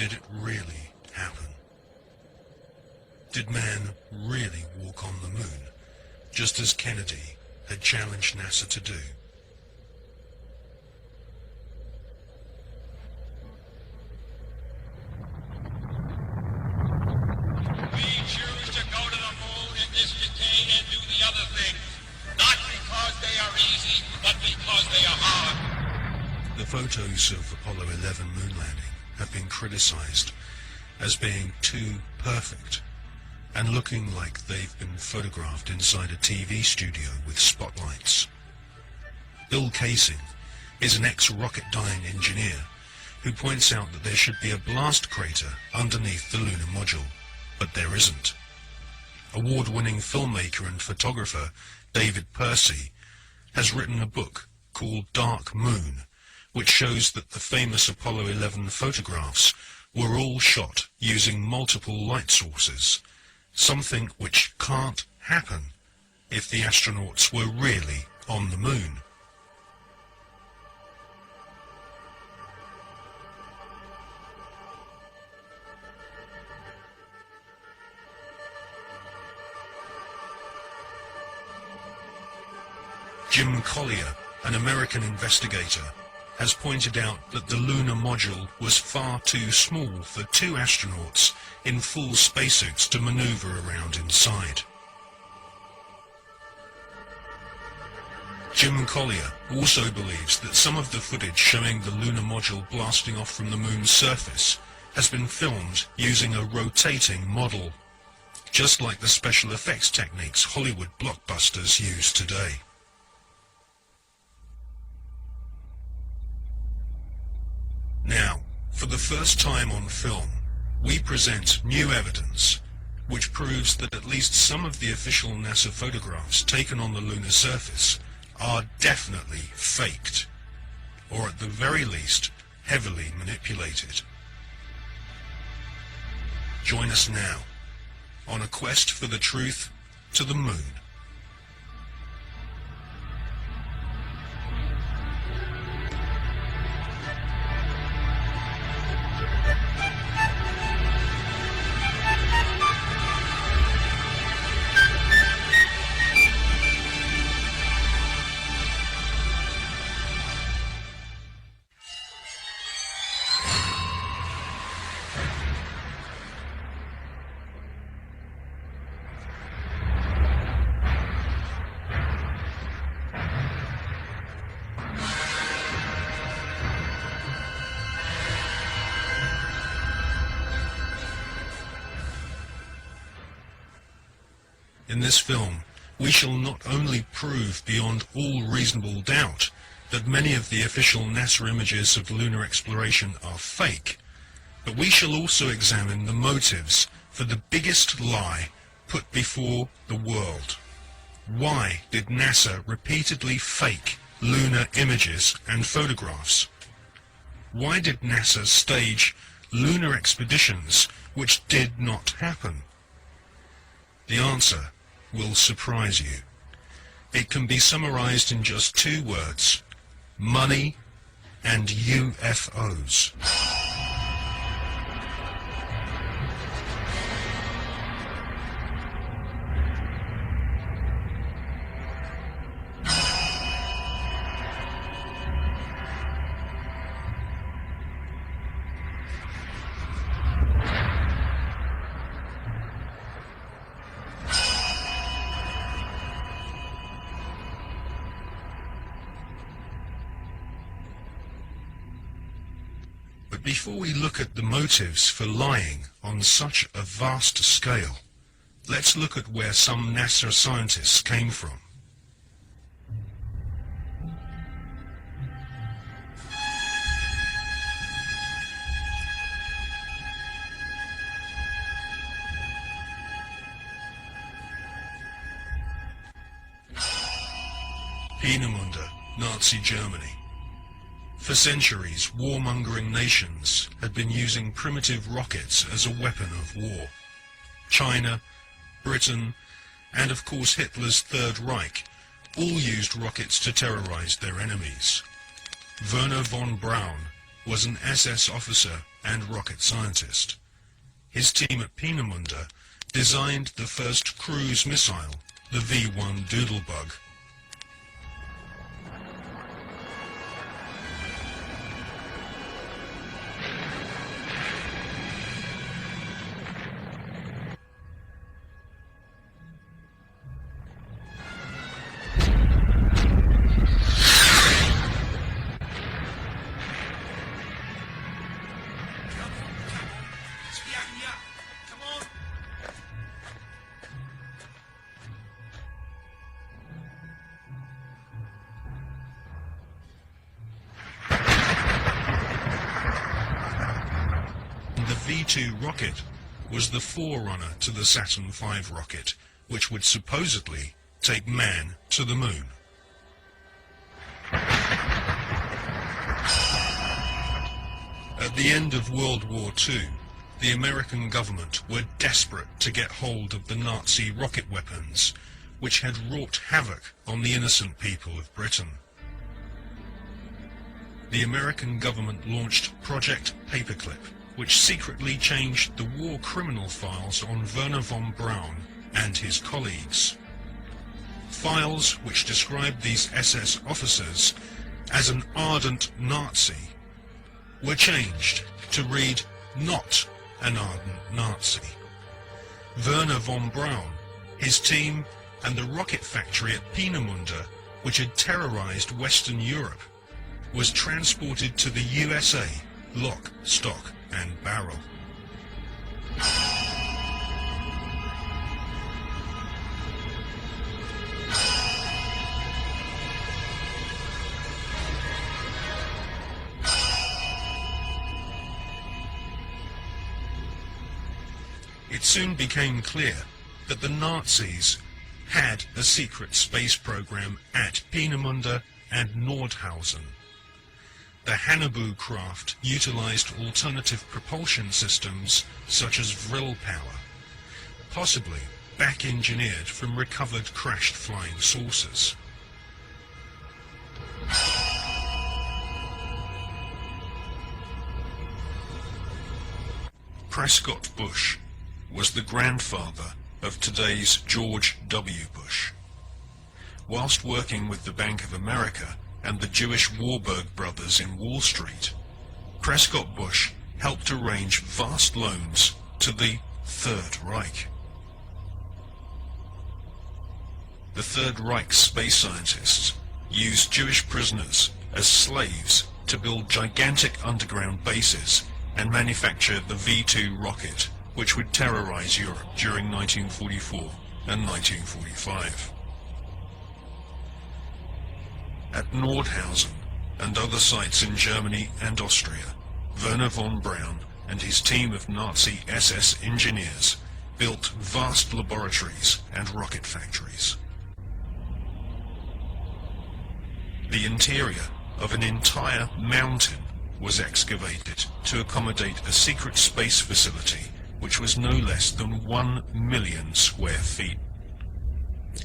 Did it really happen? Did man really walk on the moon, just as Kennedy had challenged NASA to do? We choose to go to the moon in this decade and do the other things, not because they are easy, but because they are hard. The photos of Apollo 11 moon landing have been criticized as being too perfect and looking like they've been photographed inside a TV studio with spotlights. Bill Casing is an ex-rocket-dying engineer who points out that there should be a blast crater underneath the lunar module, but there isn't. Award-winning filmmaker and photographer David Percy has written a book called Dark Moon, which shows that the famous Apollo 11 photographs were all shot using multiple light sources, something which can't happen if the astronauts were really on the moon. Jim Collier, an American investigator, has pointed out that the lunar module was far too small for two astronauts in full spacesuits to maneuver around inside. Jim Collier also believes that some of the footage showing the lunar module blasting off from the moon's surface has been filmed using a rotating model, just like the special effects techniques Hollywood blockbusters use today. Now, for the first time on film, we present new evidence which proves that at least some of the official NASA photographs taken on the lunar surface are definitely faked, or at the very least, heavily manipulated. Join us now on a quest for the truth to the moon. In this film, we shall not only prove beyond all reasonable doubt that many of the official NASA images of lunar exploration are fake, but we shall also examine the motives for the biggest lie put before the world. Why did NASA repeatedly fake lunar images and photographs? Why did NASA stage lunar expeditions which did not happen? The answer will surprise you. It can be summarized in just two words: money and UFOs. Before we look at the motives for lying on such a vast scale, let's look at where some NASA scientists came from. Peenemünde, Nazi Germany. For centuries, warmongering nations had been using primitive rockets as a weapon of war. China, Britain, and of course Hitler's Third Reich all used rockets to terrorize their enemies. Werner von Braun, was an SS officer and rocket scientist. His team at Peenemünde designed the first cruise missile, the V-1 Doodlebug. The V-2 rocket was the forerunner to the Saturn V rocket, which would supposedly take man to the moon. At the end of World War II, the American government were desperate to get hold of the Nazi rocket weapons, which had wrought havoc on the innocent people of Britain. The American government launched Project Paperclip, which secretly changed the war criminal files on Werner von Braun and his colleagues. Files which described these SS officers as an ardent Nazi were changed to read not an ardent Nazi. Werner von Braun, his team, and the rocket factory at Peenemünde, which had terrorized Western Europe, was transported to the USA, lock, stock, and barrel. It soon became clear that the Nazis had a secret space program at Peenemünde and Nordhausen. The Hannibal craft utilized alternative propulsion systems such as vril power, possibly back-engineered from recovered crashed flying saucers. Prescott Bush was the grandfather of today's George W. Bush. Whilst working with the Bank of America and the Jewish Warburg brothers in Wall Street, Prescott Bush helped arrange vast loans to the Third Reich. The Third Reich's space scientists used Jewish prisoners as slaves to build gigantic underground bases and manufacture the V-2 rocket, which would terrorize Europe during 1944 and 1945. At Nordhausen and other sites in Germany and Austria, Werner von Braun and his team of Nazi SS engineers built vast laboratories and rocket factories. The interior of an entire mountain was excavated to accommodate a secret space facility which was no less than 1 million square feet.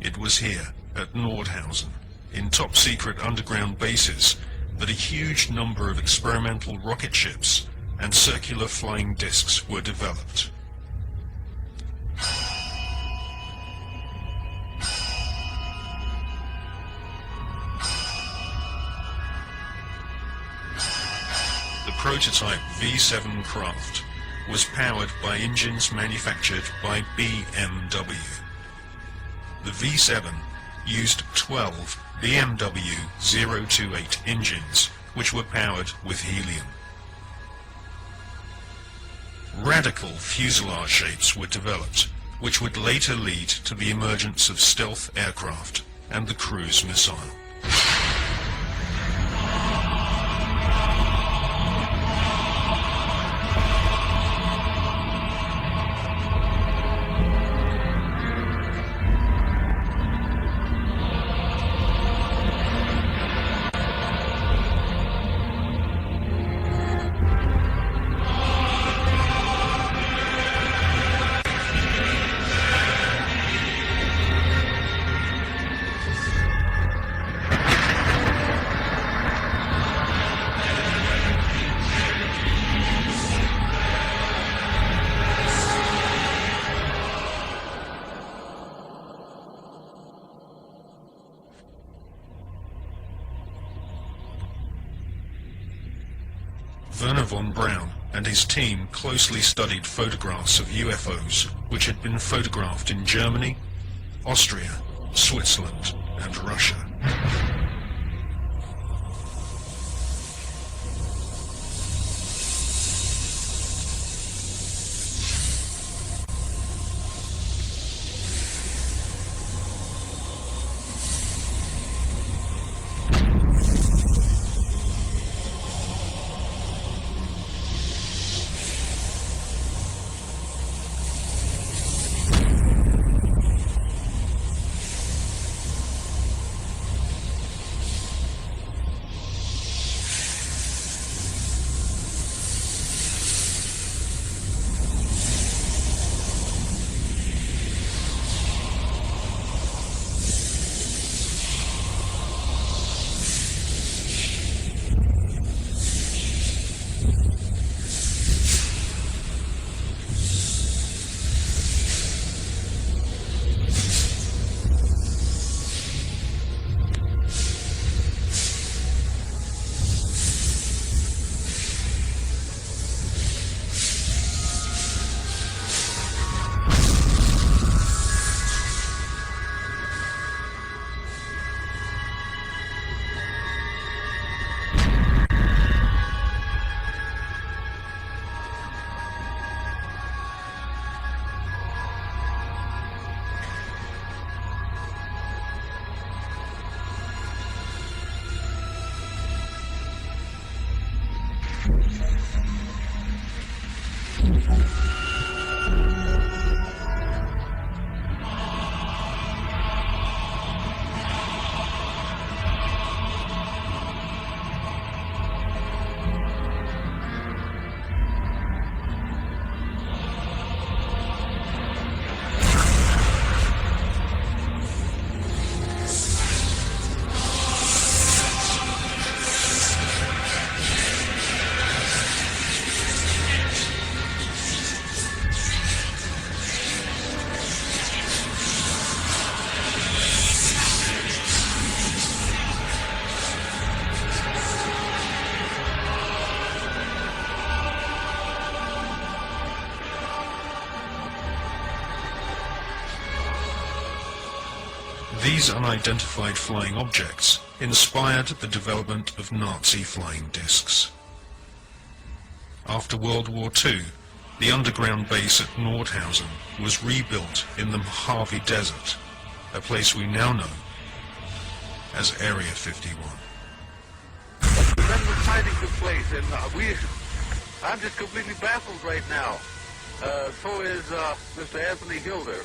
It was here, at Nordhausen, in top-secret underground bases, that a huge number of experimental rocket ships and circular flying discs were developed. The prototype V-7 craft was powered by engines manufactured by BMW. The V-7 used 12 BMW 028 engines, which were powered with helium. Radical fuselage shapes were developed, which would later lead to the emergence of stealth aircraft and the cruise missile. Werner von Braun and his team closely studied photographs of UFOs which had been photographed in Germany, Austria, Switzerland, and Russia. These unidentified flying objects inspired the development of Nazi flying discs. After World War II, the underground base at Nordhausen was rebuilt in the Mojave Desert, a place we now know as Area 51. Then the fighting took place, and I'm just completely baffled right now. So is Mr. Anthony Hilder.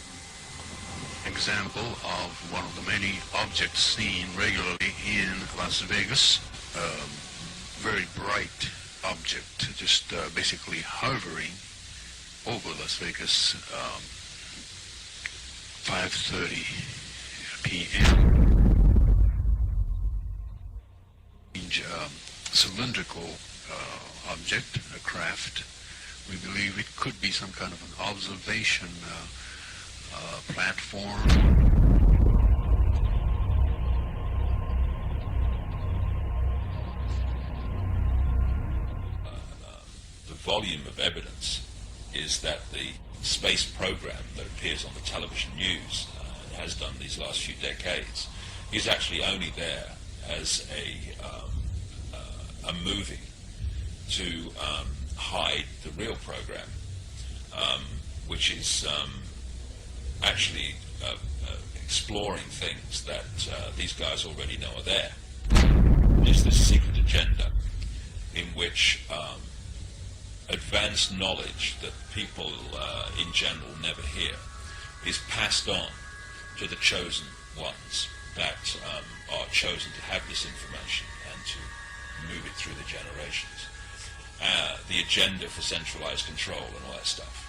Example of one of the many objects seen regularly in Las Vegas. Very bright object, just basically hovering over Las Vegas, 5:30 p.m. Cylindrical object, a craft. We believe it could be some kind of an observation platform. The volume of evidence is that the space program that appears on the television news and has done these last few decades is actually only there as a movie to hide the real program, which is actually exploring things that these guys already know are there. It's this secret agenda in which advanced knowledge that people in general never hear is passed on to the chosen ones that are chosen to have this information and to move it through the generations. The agenda for centralized control and all that stuff.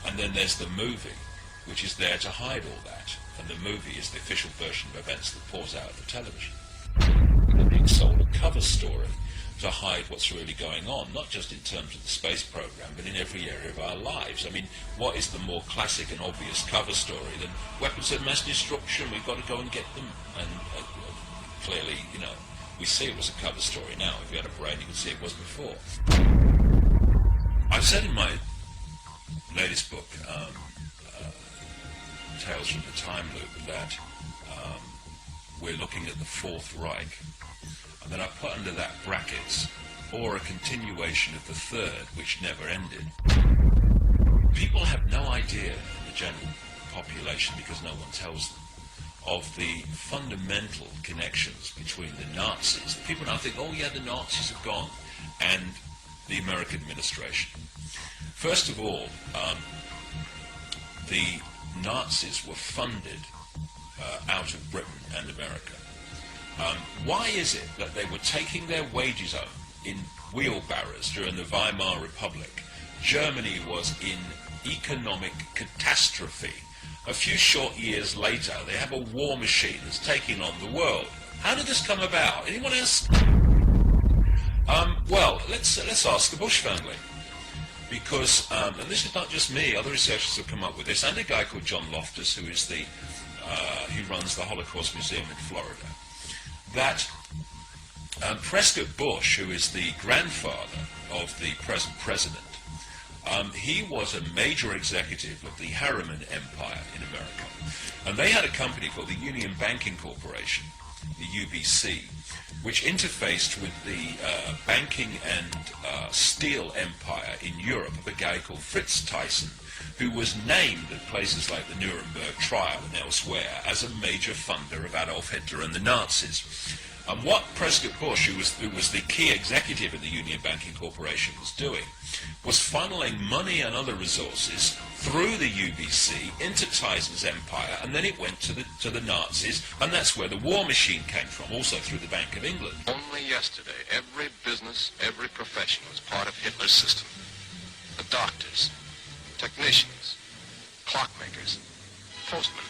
And then there's the movie, which is there to hide all that. And the movie is the official version of events that pours out of the television. They're being sold a cover story to hide what's really going on, not just in terms of the space program, but in every area of our lives. I mean, what is the more classic and obvious cover story than weapons of mass destruction, we've got to go and get them? And clearly, you know, we see it was a cover story now. If you had a brain, you could see it was before. I've said in my latest book, Tales from the Time Loop, that we're looking at the Fourth Reich. And then I put under that brackets, or a continuation of the Third, which never ended. People have no idea, the general population, because no one tells them, of the fundamental connections between the Nazis. People now think, oh yeah, the Nazis have gone, and the American administration. First of all, the Nazis were funded out of Britain and America. Why is it that they were taking their wages home in wheelbarrows during the Weimar Republic? Germany was in economic catastrophe. A few short years later, they have a war machine that's taking on the world. How did this come about? Anyone else? Well, let's ask the Bush family. Because, and this is not just me, other researchers have come up with this, and a guy called John Loftus, who is the, who runs the Holocaust Museum in Florida, that Prescott Bush, who is the grandfather of the present president, he was a major executive of the Harriman Empire in America. And they had a company called the Union Banking Corporation, the UBC, which interfaced with the banking and steel empire in Europe of a guy called Fritz Thyssen, who was named at places like the Nuremberg trial and elsewhere as a major funder of Adolf Hitler and the Nazis. And what Prescott Bush, who was the key executive of the Union Banking Corporation, was doing was funneling money and other resources through the UBC into Thyssen's empire, and then it went to the Nazis, and that's where the war machine came from, also through the Bank of England. Only yesterday, every business, every profession was part of Hitler's system. The doctors, technicians, clockmakers, postmen.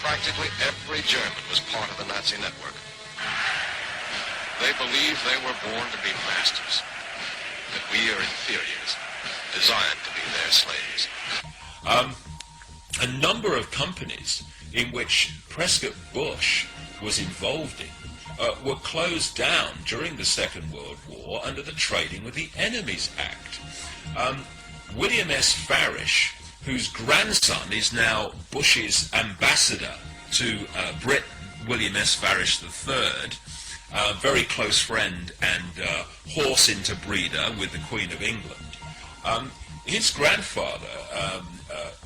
Practically every German was part of the Nazi network. They believed they were born to be masters, that we are inferiors, designed to be their slaves. A number of companies in which Prescott Bush was involved in were closed down during the Second World War under the Trading with the Enemies Act. William S. Farish, whose grandson is now Bush's ambassador to Britain, William S. Farish III, very close friend and horse interbreeder with the Queen of England. His grandfather,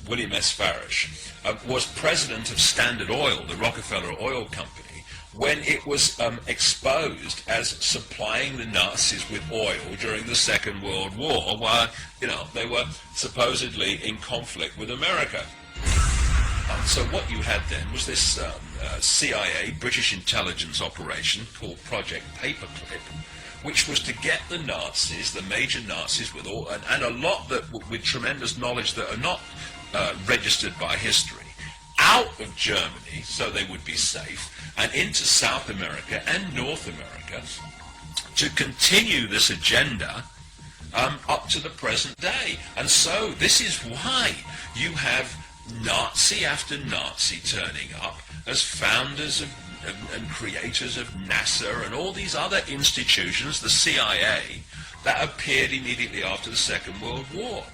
William S. Farish, was president of Standard Oil, the Rockefeller Oil Company, when it was exposed as supplying the Nazis with oil during the Second World War, while, you know, they were supposedly in conflict with America. So what you had then was this CIA, British intelligence operation called Project Paperclip, which was to get the Nazis, the major Nazis, with all, and a lot that with tremendous knowledge that are not registered by history, out of Germany so they would be safe, and into South America and North America to continue this agenda up to the present day. And so this is why you have Nazi after Nazi turning up as founders of, and creators of NASA and all these other institutions, the CIA, that appeared immediately after the Second World War.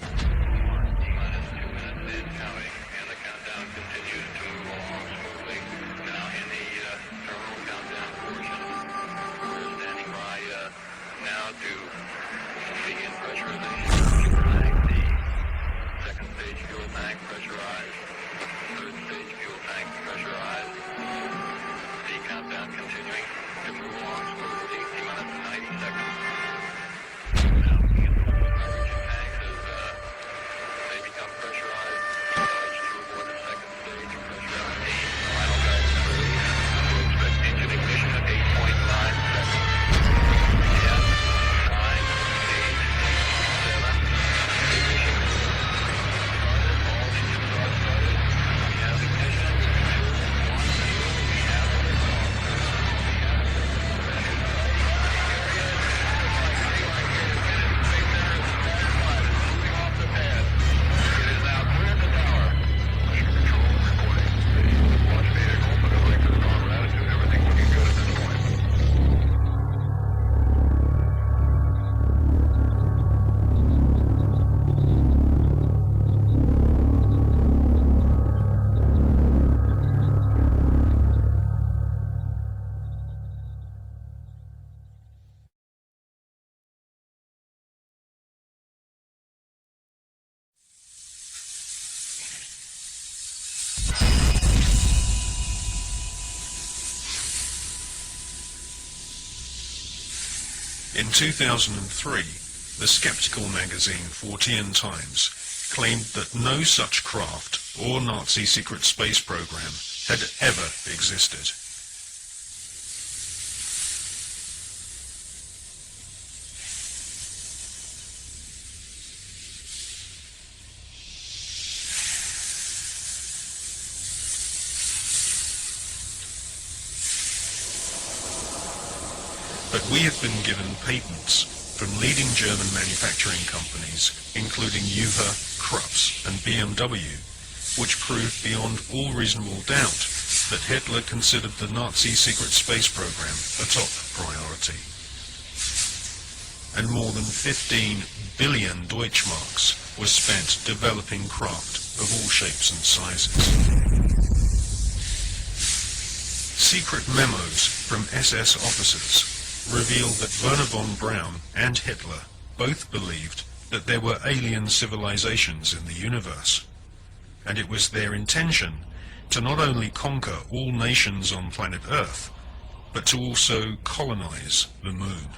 In 2003, the skeptical magazine 14 Times claimed that no such craft or Nazi secret space program had ever existed. But we have been given patents from leading German manufacturing companies, including Juve, Krups and BMW, which proved beyond all reasonable doubt that Hitler considered the Nazi secret space program a top priority. And more than 15 billion Deutschmarks was spent developing craft of all shapes and sizes. Secret memos from SS officers revealed that Werner von Braun and Hitler both believed that there were alien civilizations in the universe, and it was their intention to not only conquer all nations on planet Earth, but to also colonize the moon.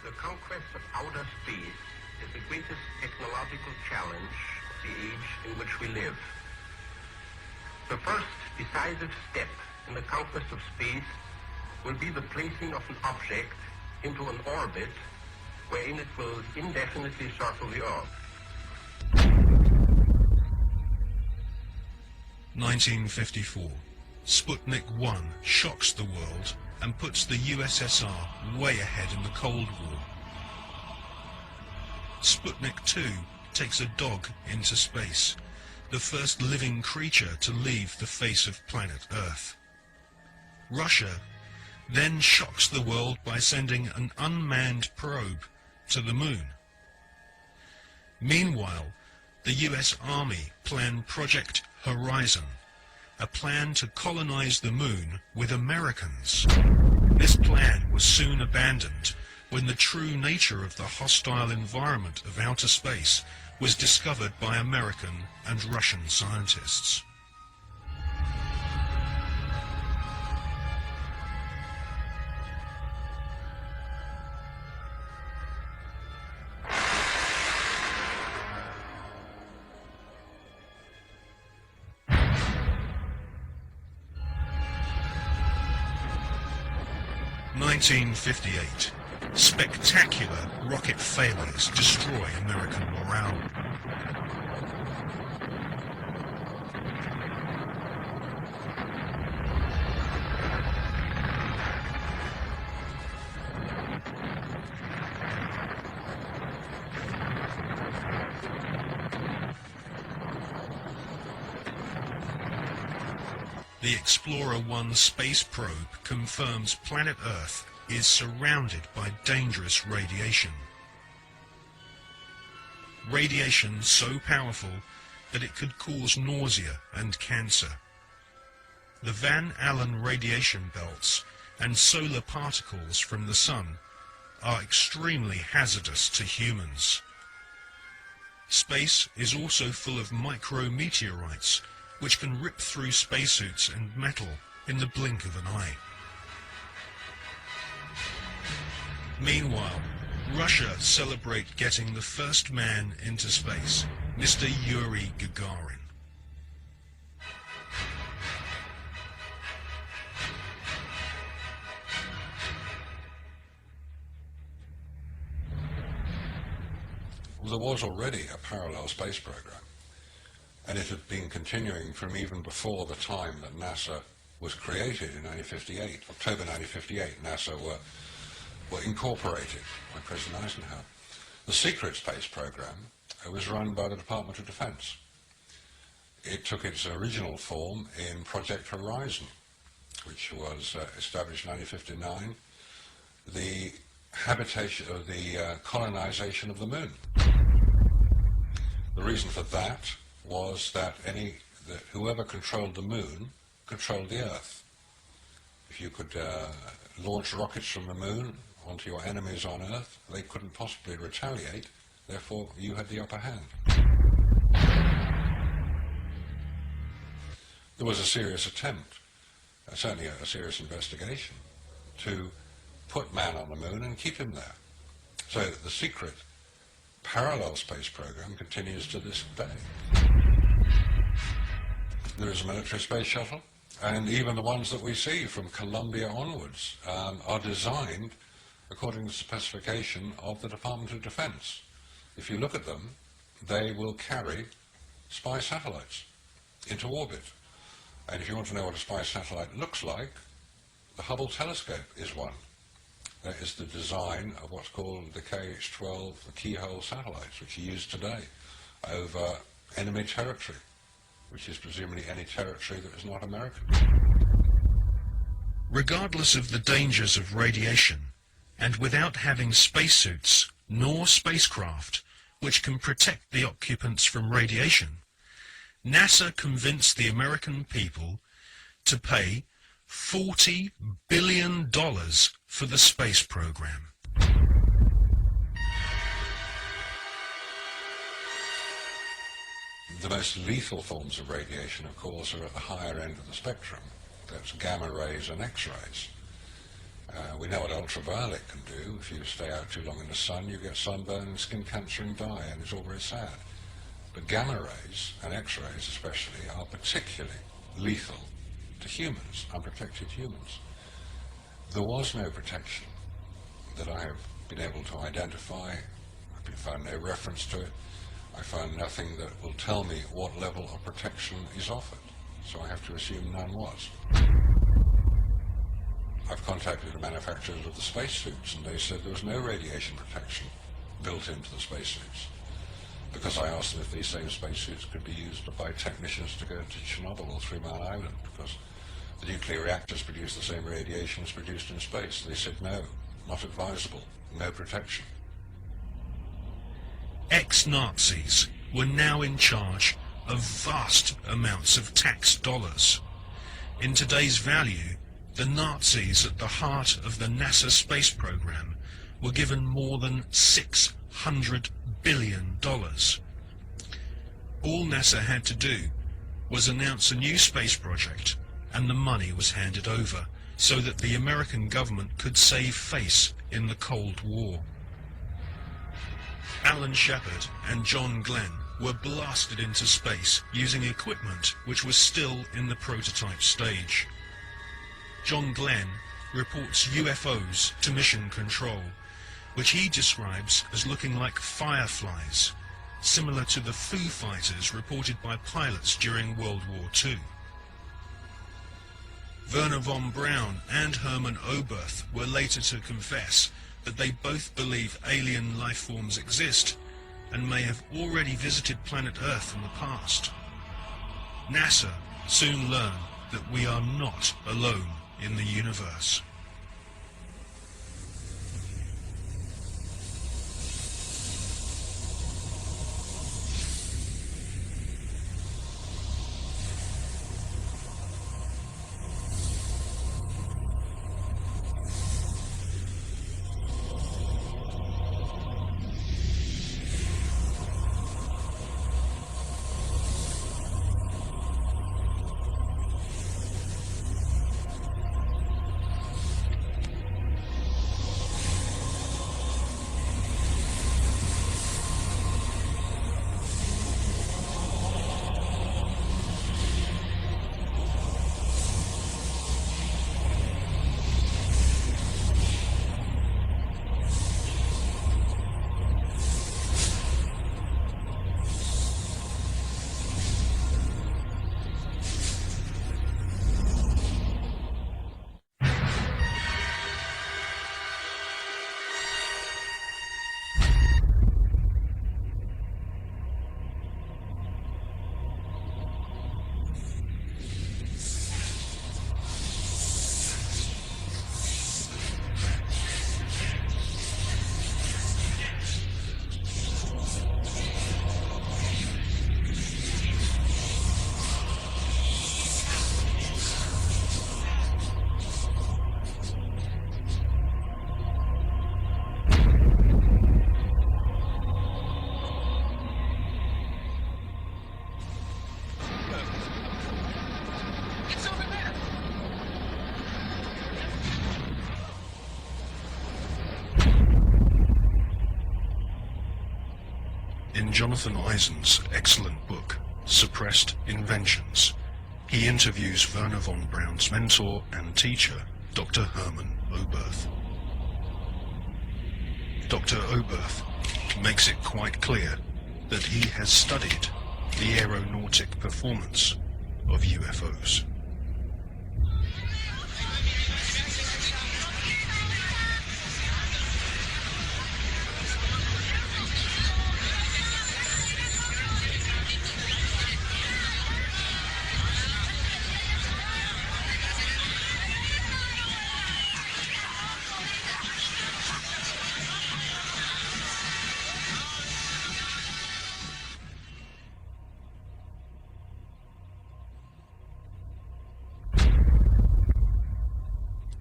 The conquest of outer space is the greatest technological challenge of the age in which we live. The first decisive step in the conquest of space will be the placing of an object into an orbit wherein it will indefinitely circle the Earth. 1954. Sputnik 1 shocks the world and puts the USSR way ahead in the Cold War. Sputnik 2 takes a dog into space, the first living creature to leave the face of planet Earth. Russia then shocks the world by sending an unmanned probe to the moon. Meanwhile, the US Army planned Project Horizon, a plan to colonize the moon with Americans. This plan was soon abandoned when the true nature of the hostile environment of outer space was discovered by American and Russian scientists. (1958). Spectacular rocket failures destroy American morale. The Explorer 1 space probe confirms planet Earth is surrounded by dangerous radiation. Radiation so powerful that it could cause nausea and cancer. The Van Allen radiation belts and solar particles from the sun are extremely hazardous to humans. Space is also full of micrometeorites which can rip through spacesuits and metal in the blink of an eye. Meanwhile, Russia celebrate getting the first man into space, Mr. Yuri Gagarin. There was already a parallel space program, and it had been continuing from even before the time that NASA was created in 1958. October 1958, NASA were incorporated by President Eisenhower. The secret space program was run by the Department of Defense. It took its original form in Project Horizon, which was established in 1959. The habitation, of the colonization of the moon. The reason for that was that whoever controlled the moon controlled the Earth. If you could launch rockets from the moon onto your enemies on Earth, they couldn't possibly retaliate, therefore you had the upper hand. There was a serious attempt, certainly a serious investigation, to put man on the moon and keep him there. So the secret parallel space program continues to this day. There is a military space shuttle, and even the ones that we see from Columbia onwards are designed according to the specification of the Department of Defense. If you look at them, they will carry spy satellites into orbit. And if you want to know what a spy satellite looks like, the Hubble telescope is one. That is the design of what's called the KH-12, the keyhole satellites, which are used today over enemy territory, which is presumably any territory that is not American. Regardless of the dangers of radiation, and without having spacesuits nor spacecraft which can protect the occupants from radiation, NASA convinced the American people to pay $40 billion for the space program. The most lethal forms of radiation, of course, are at the higher end of the spectrum. That's gamma rays and X-rays. We know what ultraviolet can do. If you stay out too long in the sun, you get sunburn and skin cancer and die, and it's all very sad. But gamma rays, and X-rays especially, are particularly lethal to humans, unprotected humans. There was no protection that I have been able to identify. I've found no reference to it. I found nothing that will tell me what level of protection is offered, so I have to assume none was. I've contacted the manufacturers of the spacesuits, and they said there was no radiation protection built into the spacesuits, because I asked them if these same spacesuits could be used by technicians to go to Chernobyl or 3 Mile Island, because the nuclear reactors produce the same radiation as produced in space. They said no, not advisable, no protection. Ex-Nazis were now in charge of vast amounts of tax dollars. In today's value, the Nazis at the heart of the NASA space program were given more than $600 billion. All NASA had to do was announce a new space project, and the money was handed over so that the American government could save face in the Cold War. Alan Shepard and John Glenn were blasted into space using equipment which was still in the prototype stage. John Glenn reports UFOs to Mission Control, which he describes as looking like fireflies, similar to the Foo Fighters reported by pilots during World War II. Werner von Braun and Hermann Oberth were later to confess that they both believe alien life forms exist and may have already visited planet Earth in the past. NASA soon learned that we are not alone in the universe. In Jonathan Eisen's excellent book, Suppressed Inventions, he interviews Werner von Braun's mentor and teacher, Dr. Hermann Oberth. Dr. Oberth makes it quite clear that he has studied the aeronautic performance of UFOs.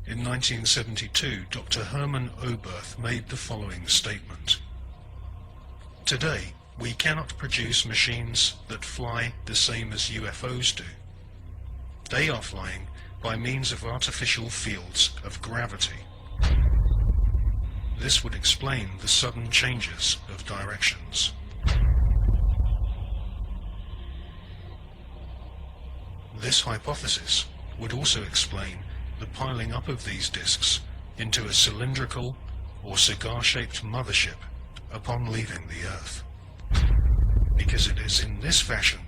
In 1972, Dr. Hermann Oberth made the following statement. Today, we cannot produce machines that fly the same as UFOs do. They are flying by means of artificial fields of gravity. This would explain the sudden changes of directions. This hypothesis would also explain the piling up of these disks into a cylindrical or cigar-shaped mothership upon leaving the Earth. Because it is in this fashion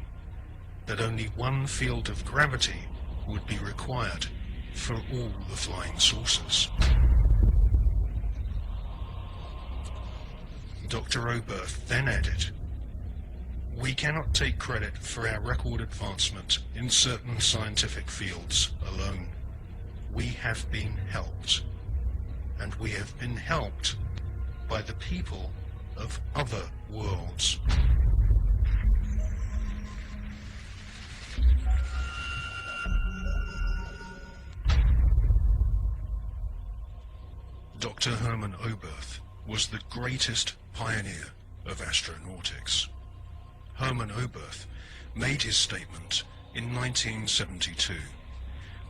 that only one field of gravity would be required for all the flying saucers. Dr. Oberth then added, "We cannot take credit for our record advancement in certain scientific fields alone. We have been helped, and we have been helped by the people of other worlds." Dr. Hermann Oberth was the greatest pioneer of astronautics. Hermann Oberth made his statement in 1972.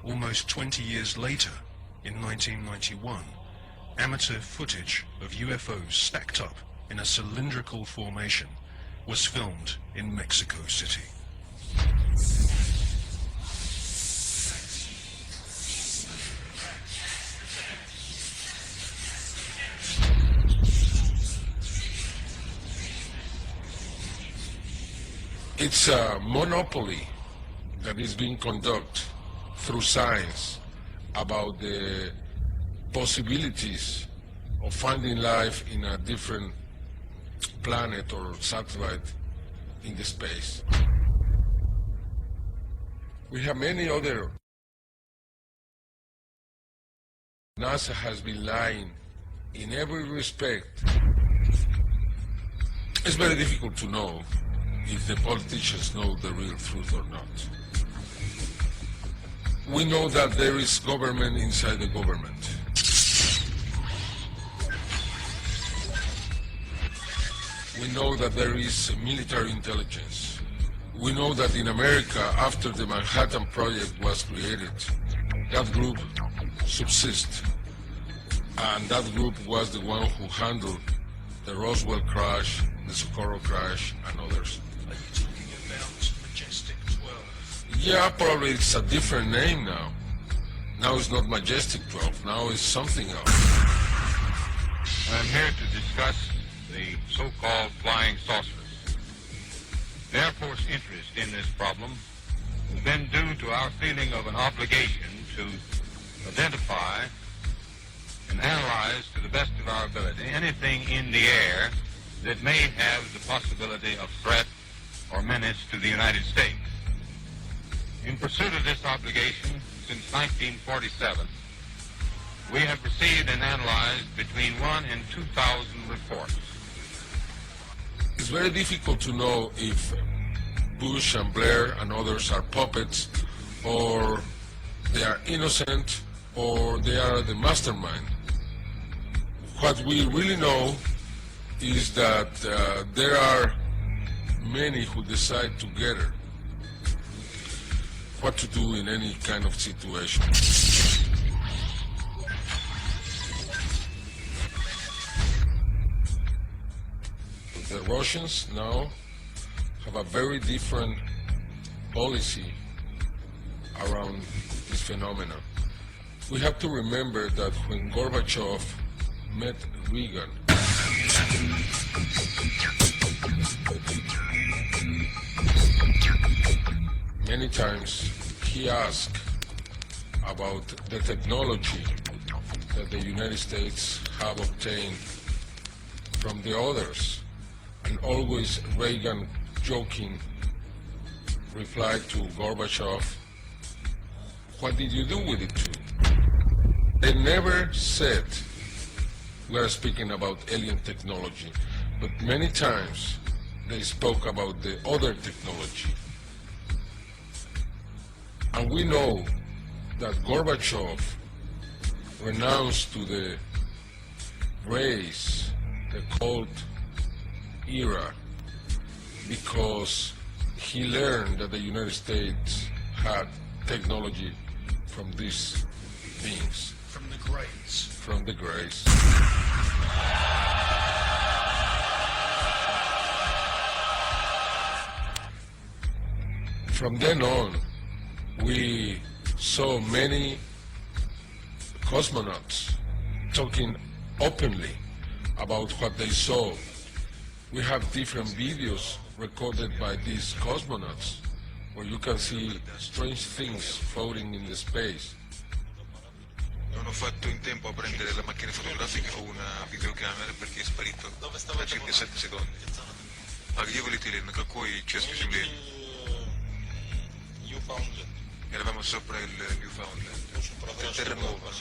Almost 20 years later, in 1991, amateur footage of UFOs stacked up in a cylindrical formation was filmed in Mexico City. It's a monopoly that is being conducted through science about the possibilities of finding life in a different planet or satellite in the space. We have many other. NASA has been lying in every respect. It's very difficult to know if the politicians know the real truth or not. We know that there is government inside the government. We know that there is military intelligence. We know that in America, after the Manhattan Project was created, that group subsists. And that group was the one who handled the Roswell crash, the Socorro crash, and others. Are you talking about Majestic 12? Yeah, probably it's a different name now. Now it's not Majestic 12, now it's something else. I'm here to discuss the so-called flying saucers. The Air Force interest in this problem has been due to our feeling of an obligation to identify and analyze to the best of our ability anything in the air that may have the possibility of threat or menace to the United States. In pursuit of this obligation, since 1947, we have received and analyzed between 1 and 2,000 reports. It's very difficult to know if Bush and Blair and others are puppets, or they are innocent, or they are the mastermind. What we really know is that there are many who decide together what to do in any kind of situation. The Russians now have a very different policy around this phenomenon. We have to remember that when Gorbachev met Reagan, many times he asked about the technology that the United States have obtained from the others, and always Reagan, joking, replied to Gorbachev, "What did you do with it too?" They never said we are speaking about alien technology, but many times they spoke about the other technology. And we know that Gorbachev renounced to the race, the Cold era, because he learned that the United States had technology from these beings. From the Greys. From the Greys. From then on, we saw many cosmonauts talking openly about what they saw. We have different videos recorded by these cosmonauts where you can see strange things floating in the space. Non ho fatto in tempo a prendere la macchina fotografica o una videocamera perché è sparito per circa 7 secondi. А где вы летели? На какой части Земли? Eravamo sopra il Newfoundland. Terra Nuova.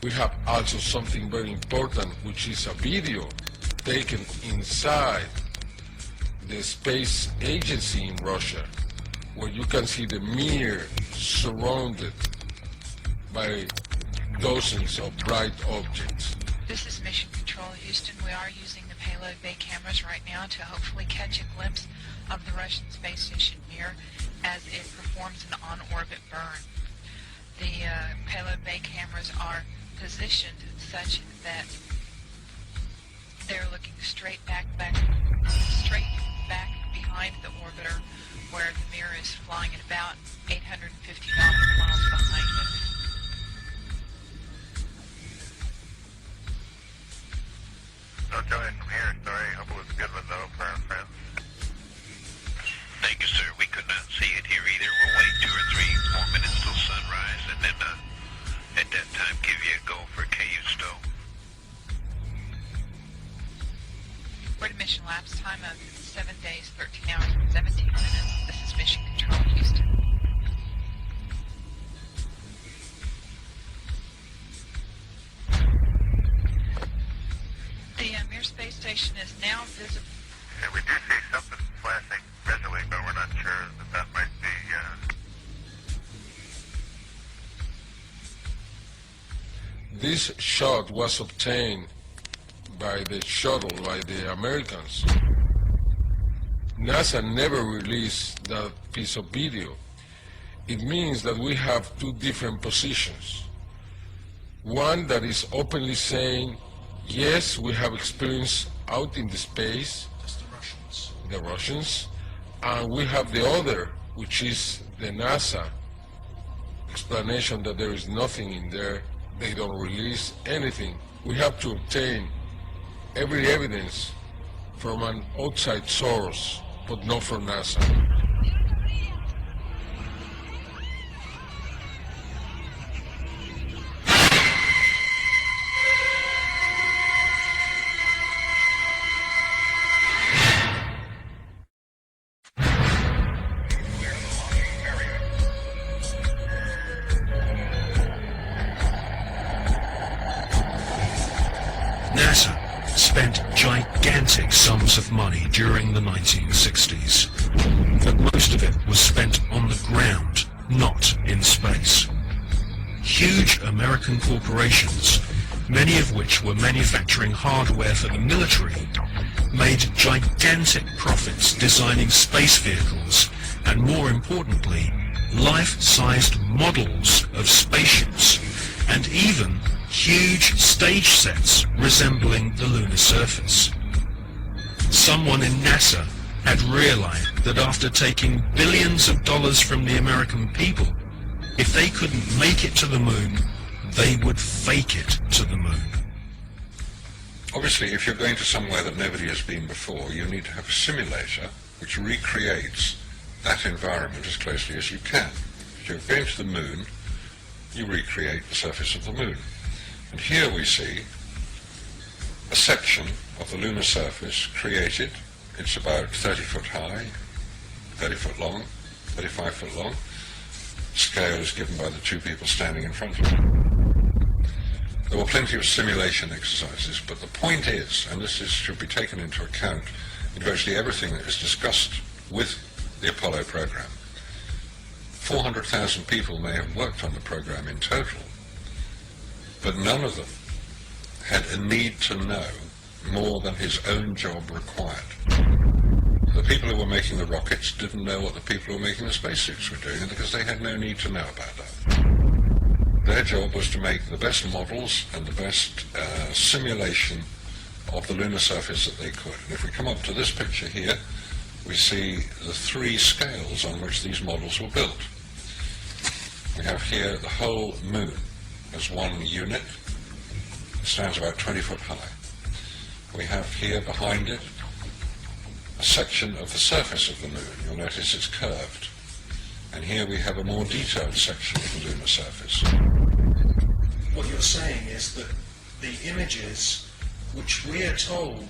We have also something very important, which is a video taken inside the space agency in Russia, where you can see the Mir surrounded by dozens of bright objects. This is Mission Control Houston. We are using the payload bay cameras right now to hopefully catch a glimpse of the Russian space station Mir as it performs an on-orbit burn. The payload bay cameras are positioned such that they're looking straight back behind the orbiter, where the Mir is flying at about 850 nautical miles behind it. No telling from here, sorry. Hope it was a good one though for our friends. Thank you, sir. We could not see it here either. We'll wait 2 or 3 more minutes till sunrise, and then at that time give you a go for KU stow. We're at mission lapse time of 7 days, 13 hours, and 17 minutes. This is Mission Control Houston. The Mir space station is now visible. And we do see something flashing visually, but we're not sure that might be. This shot was obtained by the shuttle, by the Americans. NASA never released that piece of video. It means that we have 2 different positions. One that is openly saying, yes, we have experience out in the space, the Russians, and we have the other, which is the NASA explanation that there is nothing in there, they don't release anything. We have to obtain every evidence from an outside source, but not from NASA. NASA spent gigantic sums of money during the 1960s, but most of it was spent on the ground, not in space. Huge American corporations, many of which were manufacturing hardware for the military, made gigantic profits designing space vehicles and, more importantly, life-sized models of spaceships, and even huge stage sets resembling the lunar surface. someone in NASA had realized that after taking billions of dollars from the American people, if they couldn't make it to the moon, they would fake it to the moon. Obviously, if you're going to somewhere that nobody has been before, you need to have a simulator which recreates that environment as closely as you can. If you're going to the moon, you recreate the surface of the moon. And here we see a section of the lunar surface created. It's about 30 foot high, 30 foot long, 35 foot long. Scale is given by the two people standing in front of it. There were plenty of simulation exercises, but the point is, and this should be taken into account in virtually everything that is discussed with the Apollo program, 400,000 people may have worked on the program in total, but none of them had a need to know more than his own job required. The people who were making the rockets didn't know what the people who were making the spacesuits were doing because they had no need to know about that. Their job was to make the best models and the best simulation of the lunar surface that they could. And if we come up to this picture here, we see the three scales on which these models were built. We have here the whole moon as one unit. It stands about 20 foot high. We have here behind it a section of the surface of the moon. You'll notice it's curved. And here we have a more detailed section of the lunar surface. What you're saying is that the images which we are told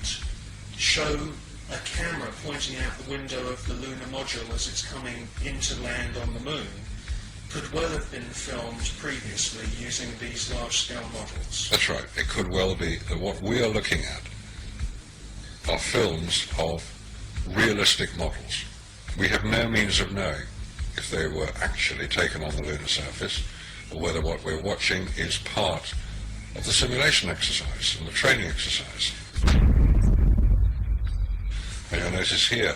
show a camera pointing out the window of the lunar module as it's coming into land on the moon could well have been filmed previously using these large-scale models. That's right. It could well be that what we are looking at are films of realistic models. We have no means of knowing if they were actually taken on the lunar surface, or whether what we're watching is part of the simulation exercise and the training exercise. And you'll notice here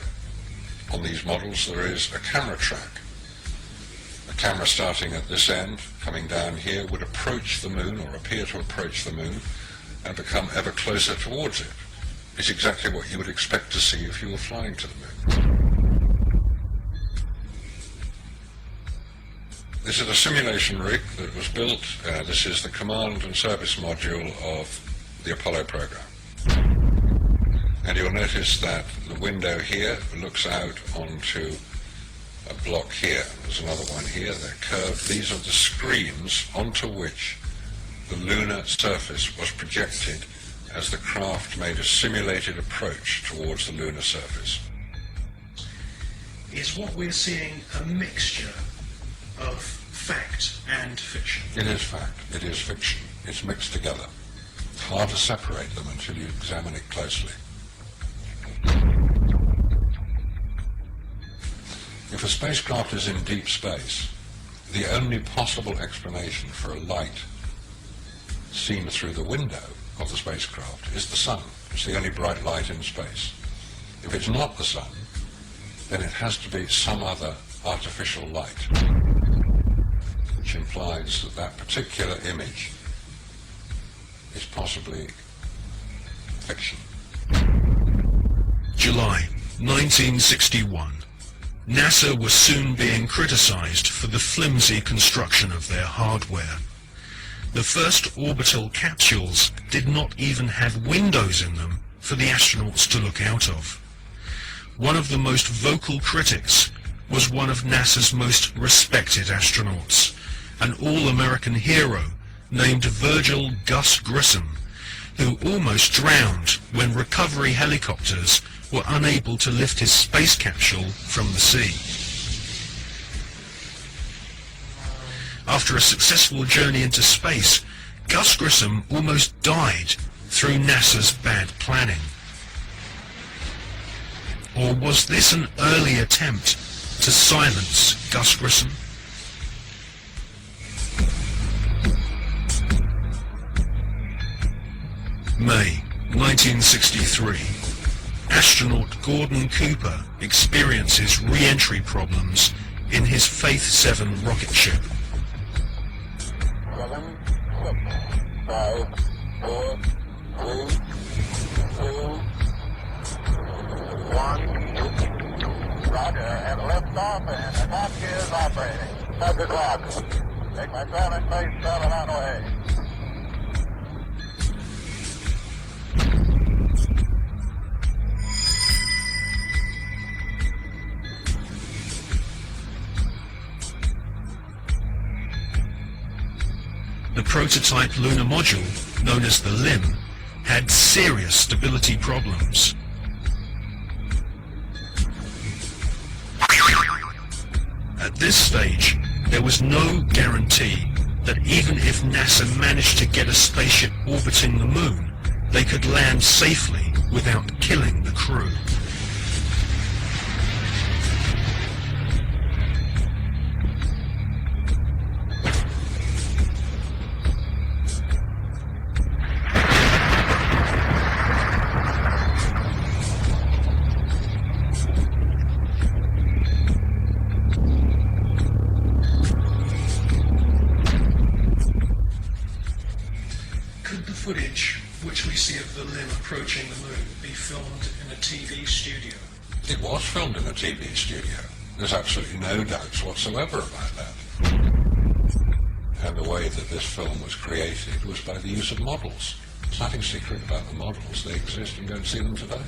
on these models there is a camera track. A camera starting at this end, coming down here, would approach the moon, or appear to approach the moon, and become ever closer towards it. It's exactly what you would expect to see if you were flying to the moon. This is a simulation rig that was built. This is the command and service module of the Apollo program. And you'll notice that the window here looks out onto a block here. There's another one here. They're curved. These are the screens onto which the lunar surface was projected as the craft made a simulated approach towards the lunar surface. Is what we're seeing a mixture of fact and fiction? It is fact. It is fiction. It's mixed together. It's hard to separate them until you examine it closely. If a spacecraft is in deep space, the only possible explanation for a light seen through the window of the spacecraft is the sun. It's the only bright light in space. If it's not the sun, then it has to be some other artificial light, which implies that that particular image is possibly fiction. July 1961. NASA was soon being criticized for the flimsy construction of their hardware. The first orbital capsules did not even have windows in them for the astronauts to look out of. One of the most vocal critics was one of NASA's most respected astronauts, an all-American hero named Virgil Gus Grissom, who almost drowned when recovery helicopters were unable to lift his space capsule from the sea. After a successful journey into space, Gus Grissom almost died through NASA's bad planning. Or was this an early attempt to silence Gus Grissom? May 1963. Astronaut Gordon Cooper experiences re-entry problems in his Faith 7 rocket ship. 7, 6, 5, 4, 3, 2, 0. Liftoff and the top gear is operating. Start the clock. Take my traveling base 7 on the way. The prototype lunar module, known as the LIM, had serious stability problems. At this stage, there was no guarantee that even if NASA managed to get a spaceship orbiting the moon, they could land safely without killing the crew. Footage which we see of the LIM approaching the moon be filmed in a TV studio? It was filmed in a TV studio. There's absolutely no doubts whatsoever about that. And the way that this film was created was by the use of models. There's nothing secret about the models. They exist and go and see them today.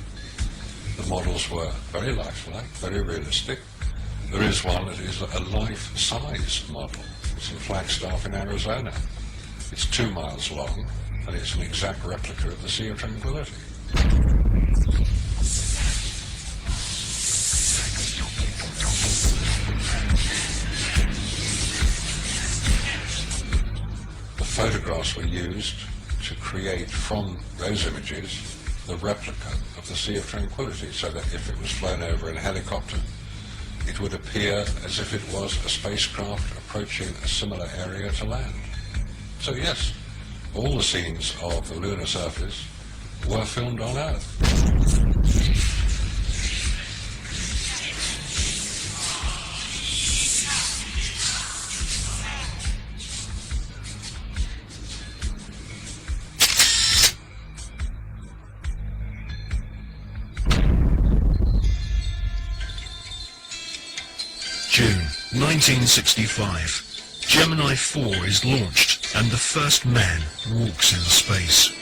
The models were very lifelike, very realistic. There is one that is a life-size model. It's in Flagstaff in Arizona. It's 2 miles long, and it's an exact replica of the Sea of Tranquility. The photographs were used to create from those images the replica of the Sea of Tranquility, so that if it was flown over in a helicopter, it would appear as if it was a spacecraft approaching a similar area to land. So yes, all the scenes of the lunar surface were filmed on Earth. June 1965. Gemini 4 is launched and the first man walks in space.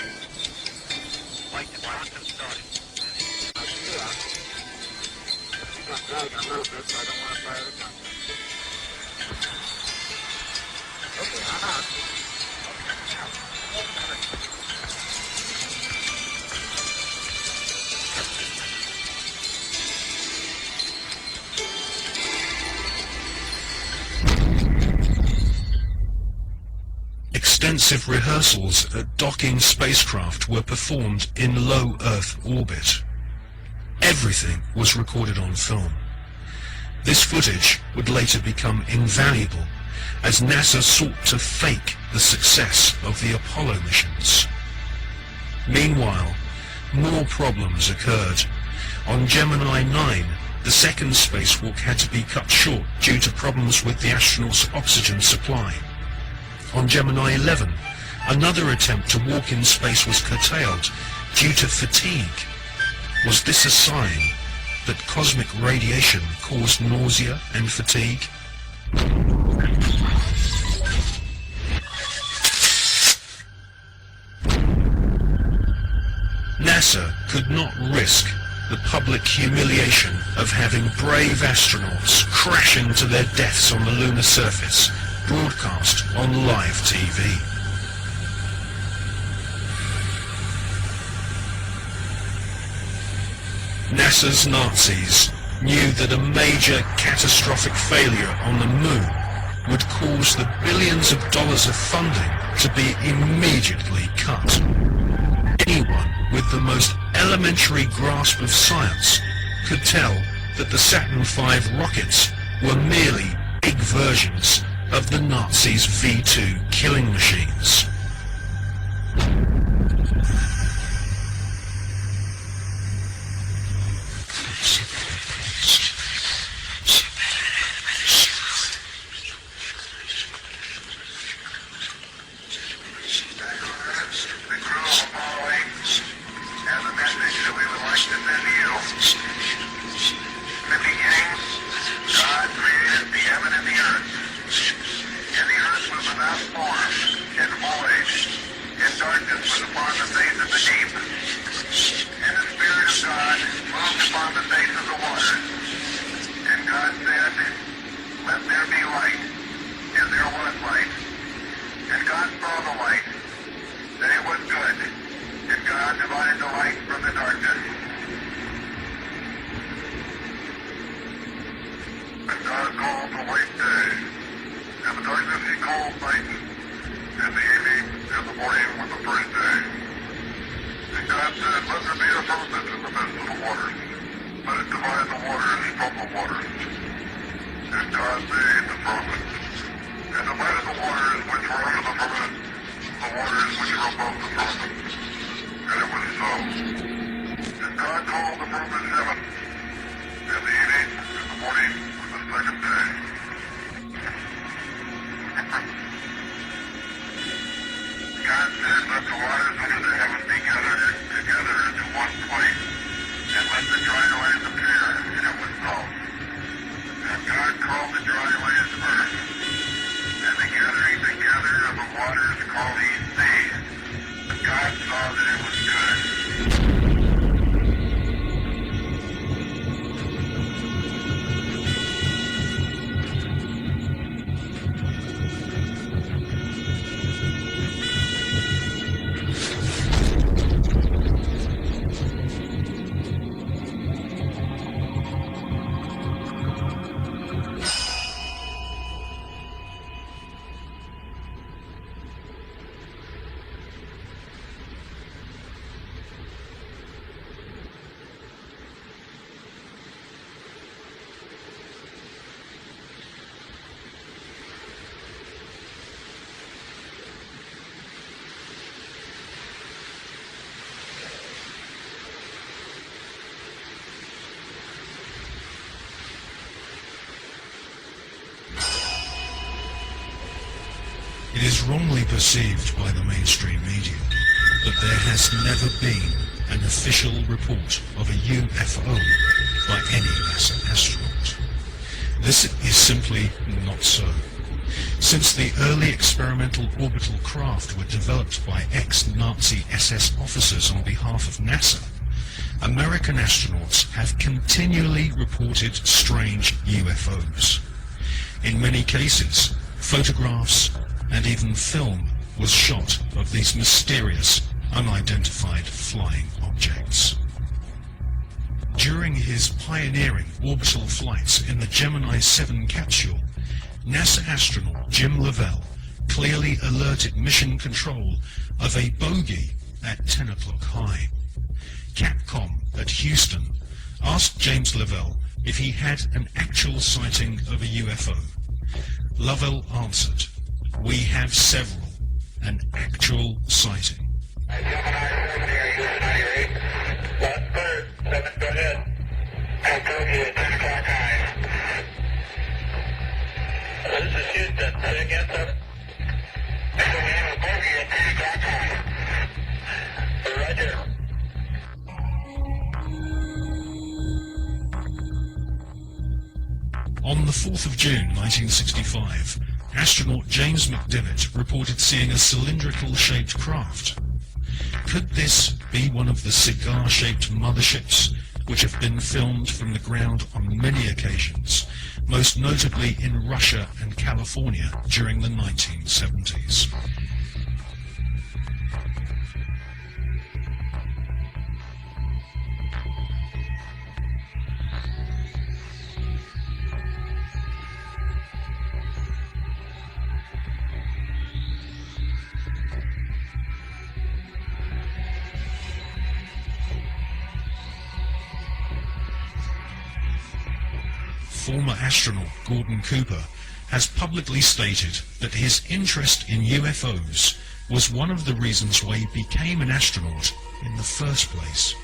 Extensive rehearsals at docking spacecraft were performed in low Earth orbit. Everything was recorded on film. This footage would later become invaluable as NASA sought to fake the success of the Apollo missions. Meanwhile, more problems occurred. On Gemini 9, the second spacewalk had to be cut short due to problems with the astronauts' oxygen supply. On Gemini 11, another attempt to walk in space was curtailed due to fatigue. Was this a sign that cosmic radiation caused nausea and fatigue? NASA could not risk the public humiliation of having brave astronauts crashing to their deaths on the lunar surface, broadcast on live TV. NASA's Nazis knew that a major catastrophic failure on the moon would cause the billions of dollars of funding to be immediately cut. Anyone with the most elementary grasp of science could tell that the Saturn V rockets were merely big versions of the Nazis' V-2 killing machines. God man said, let there be a firmament in the midst of the waters. Let it divide the waters from the waters. And God made the firmament, and divided the waters which were under the firmament, the waters which were above the firmament. And it was so. And God called the firmament heaven, and the evening and the morning was the second day. God said, let the waters under the heaven be gathered together into one place, and let the dry land appear, and it was so. And God called the dry land earth, and the gathering together of the waters called he sea. And God saw that it was good. It is wrongly perceived by the mainstream media that there has never been an official report of a UFO by any NASA astronaut. This is simply not so. Since the early experimental orbital craft were developed by ex-Nazi SS officers on behalf of NASA, American astronauts have continually reported strange UFOs. In many cases, photographs and even film was shot of these mysterious, unidentified flying objects. During his pioneering orbital flights in the Gemini 7 capsule, NASA astronaut Jim Lovell clearly alerted mission control of a bogey at 10 o'clock high. Capcom at Houston asked James Lovell if he had an actual sighting of a UFO. Lovell answered, "We have several, an actual sighting." Gemini 7 here, Houston, are you ready? Last bird, 7, go ahead. I told you at 10 o'clock high. This is Houston, say again, 7. I said we have a bogey at 10 o'clock high. Roger. On the 4th of June 1965, astronaut James McDivitt reported seeing a cylindrical-shaped craft. Could this be one of the cigar-shaped motherships which have been filmed from the ground on many occasions, most notably in Russia and California during the 1970s? Former astronaut Gordon Cooper has publicly stated that his interest in UFOs was one of the reasons why he became an astronaut in the first place.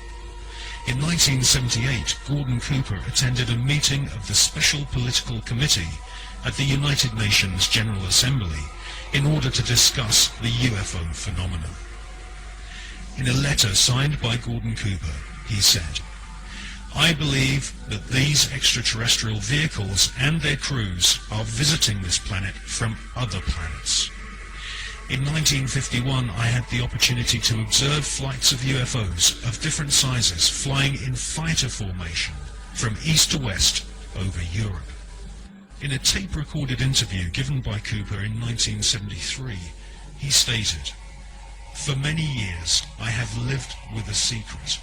In 1978, Gordon Cooper attended a meeting of the Special Political Committee at the United Nations General Assembly in order to discuss the UFO phenomenon. In a letter signed by Gordon Cooper, he said, "I believe that these extraterrestrial vehicles and their crews are visiting this planet from other planets. In 1951, I had the opportunity to observe flights of UFOs of different sizes flying in fighter formation from east to west over Europe." In a tape-recorded interview given by Cooper in 1973, he stated, "For many years, I have lived with a secret,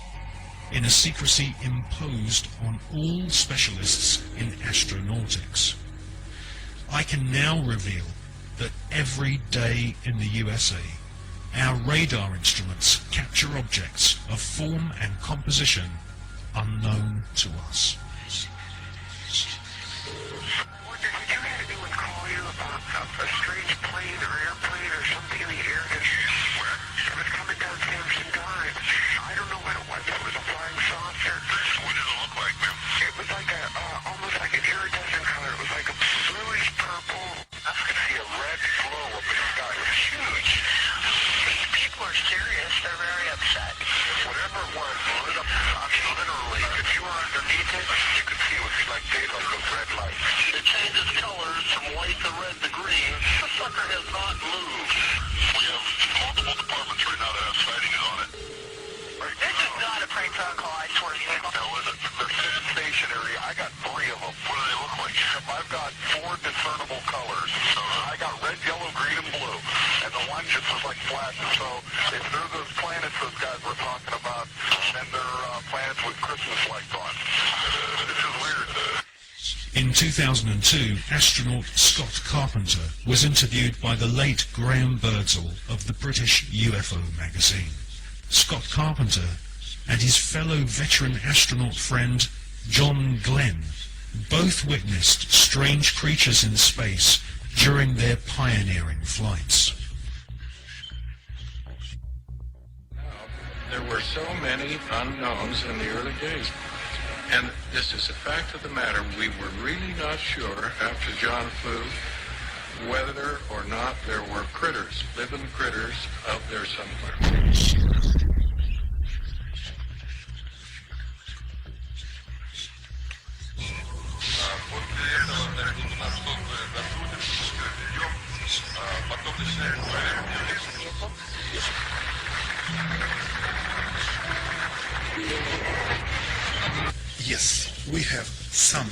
in a secrecy imposed on all specialists in astronautics. I can now reveal that every day in the USA, our radar instruments capture objects of form and composition unknown to us. What did you have anyone call you about a strange plane or airplane or something in the air that was coming down Samson Drive? I don't know what it was. It was a flying saucer. What did it look like, man? It was like almost like an iridescent color. It was like a bluish purple. I could see a red glow up in the sky. It was huge. These people are serious. They're very upset. Whatever it was, lit up. I mean, literally, if you were underneath it, you could see it was like daylight, those red lights. It changes colors from white to red to green. The sucker has not moved. We have multiple departments right now that have sightings on it. This is not a prank phone call, I swear to you. No, listen, they're sitting stationary. I got 3 of them. What do they look like? I've got 4 discernible colors. I got red, yellow, green, and blue. And the one just was like flashes. So if they're those planets those guys were talking about, then they're planets with Christmas lights on. This is weird. In 2002, astronaut Scott Carpenter was interviewed by the late Graham Birdsall of the British UFO magazine. Scott Carpenter and his fellow veteran astronaut friend John Glenn both witnessed strange creatures in space during their pioneering flights. There were so many unknowns in the early days. And this is a fact of the matter. We were really not sure after John flew whether or not there were critters, living critters, out there somewhere. Yes, we have some,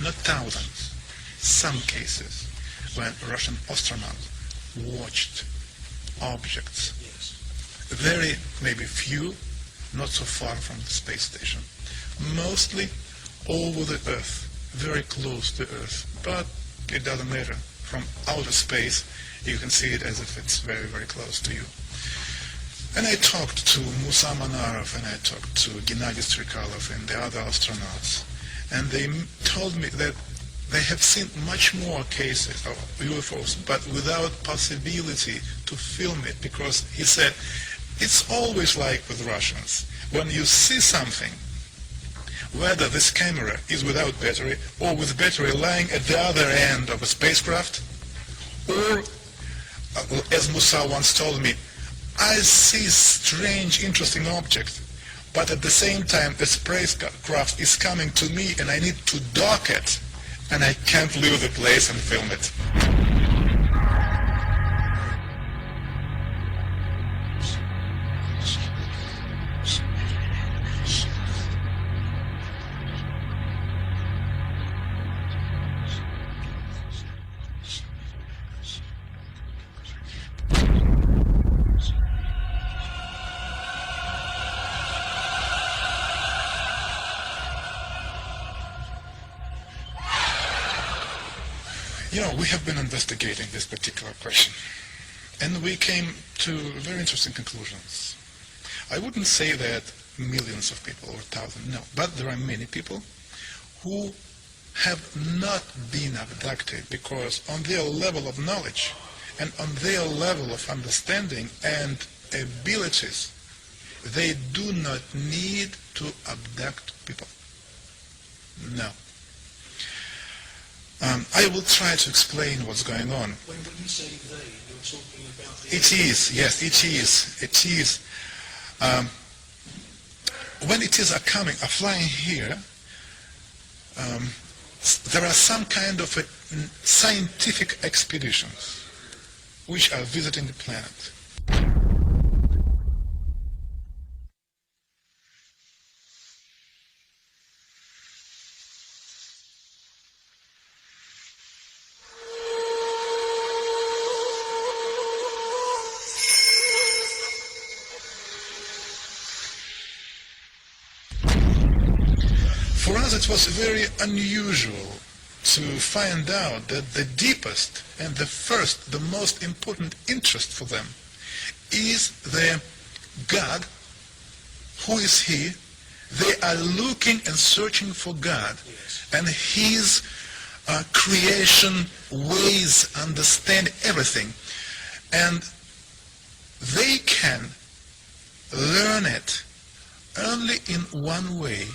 not thousands, some cases when Russian astronauts watched objects, very maybe few, not so far from the space station, mostly over the Earth, very close to Earth, but it doesn't matter. From outer space, you can see it as if it's very, very close to you. And I talked to Musa Manarov and I talked to Gennady Strikalov and the other astronauts, and they told me that they have seen much more cases of UFOs, but without possibility to film it, because he said, it's always like with Russians. When you see something, whether this camera is without battery or with battery lying at the other end of a spacecraft, or, as Musa once told me, I see strange, interesting object, but at the same time the spacecraft is coming to me and I need to dock it, and I can't leave the place and film it. You know, we have been investigating this particular question, and we came to very interesting conclusions. I wouldn't say that millions of people or thousands, no, but there are many people who have not been abducted because on their level of knowledge and on their level of understanding and abilities, they do not need to abduct people. No. I will try to explain what's going on. When you say they, you're talking about the... It is, yes, it is. It is. When it is flying here, there are some kind of scientific expeditions which are visiting the planet. For us, it was very unusual to find out that the deepest and the most important interest for them is the God. Who is he? They are looking and searching for God and his creation, ways, understand everything. And they can learn it only in one way,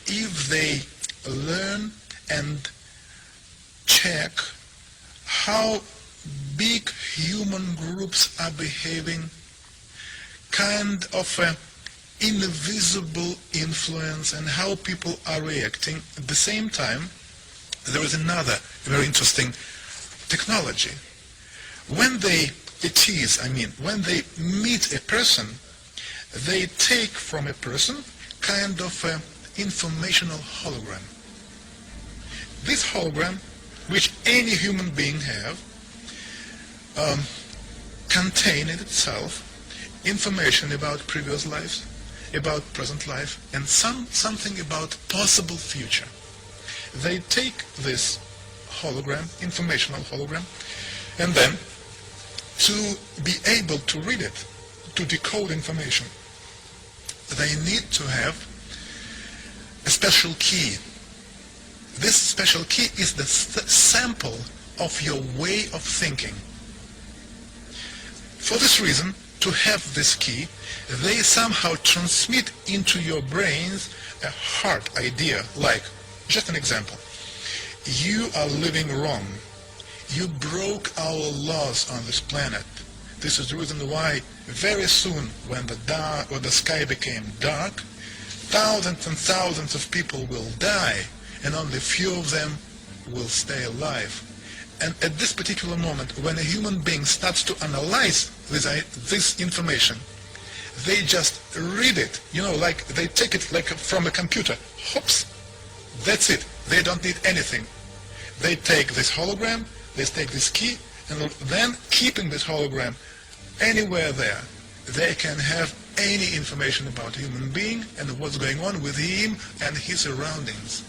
if they learn and check how big human groups are behaving, kind of an invisible influence, and how people are reacting. At the same time, there is another very interesting technology. When they meet a person, they take from a person kind of an informational hologram. This hologram, which any human being have, contain in itself information about previous lives, about present life, and something about possible future. They take this hologram, informational hologram, and then to be able to read it, to decode information, they need to have a special key. This special key is the sample of your way of thinking. For this reason, to have this key, they somehow transmit into your brains a hard idea, like, just an example, you are living wrong. You broke our laws on this planet. This is the reason why very soon, when the sky became dark, thousands and thousands of people will die, and only few of them will stay alive. And at this particular moment, when a human being starts to analyze this information, they just read it, like they take it like from a computer. Hoops, that's it. They don't need anything. They take this hologram, they take this key, and then keeping this hologram anywhere there, they can have any information about a human being and what's going on with him and his surroundings.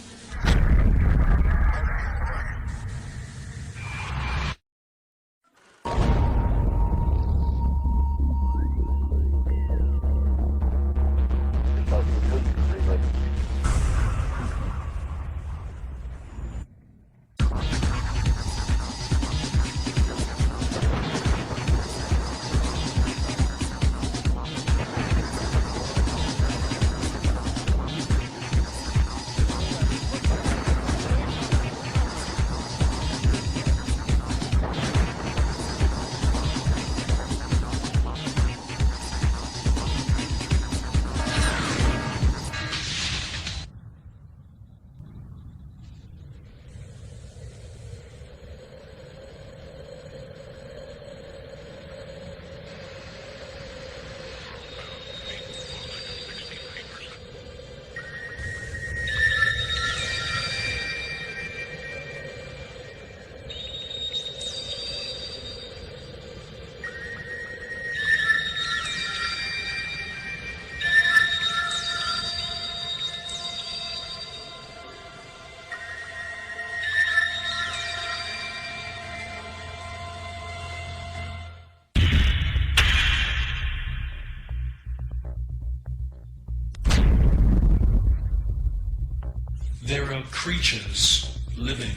There are creatures living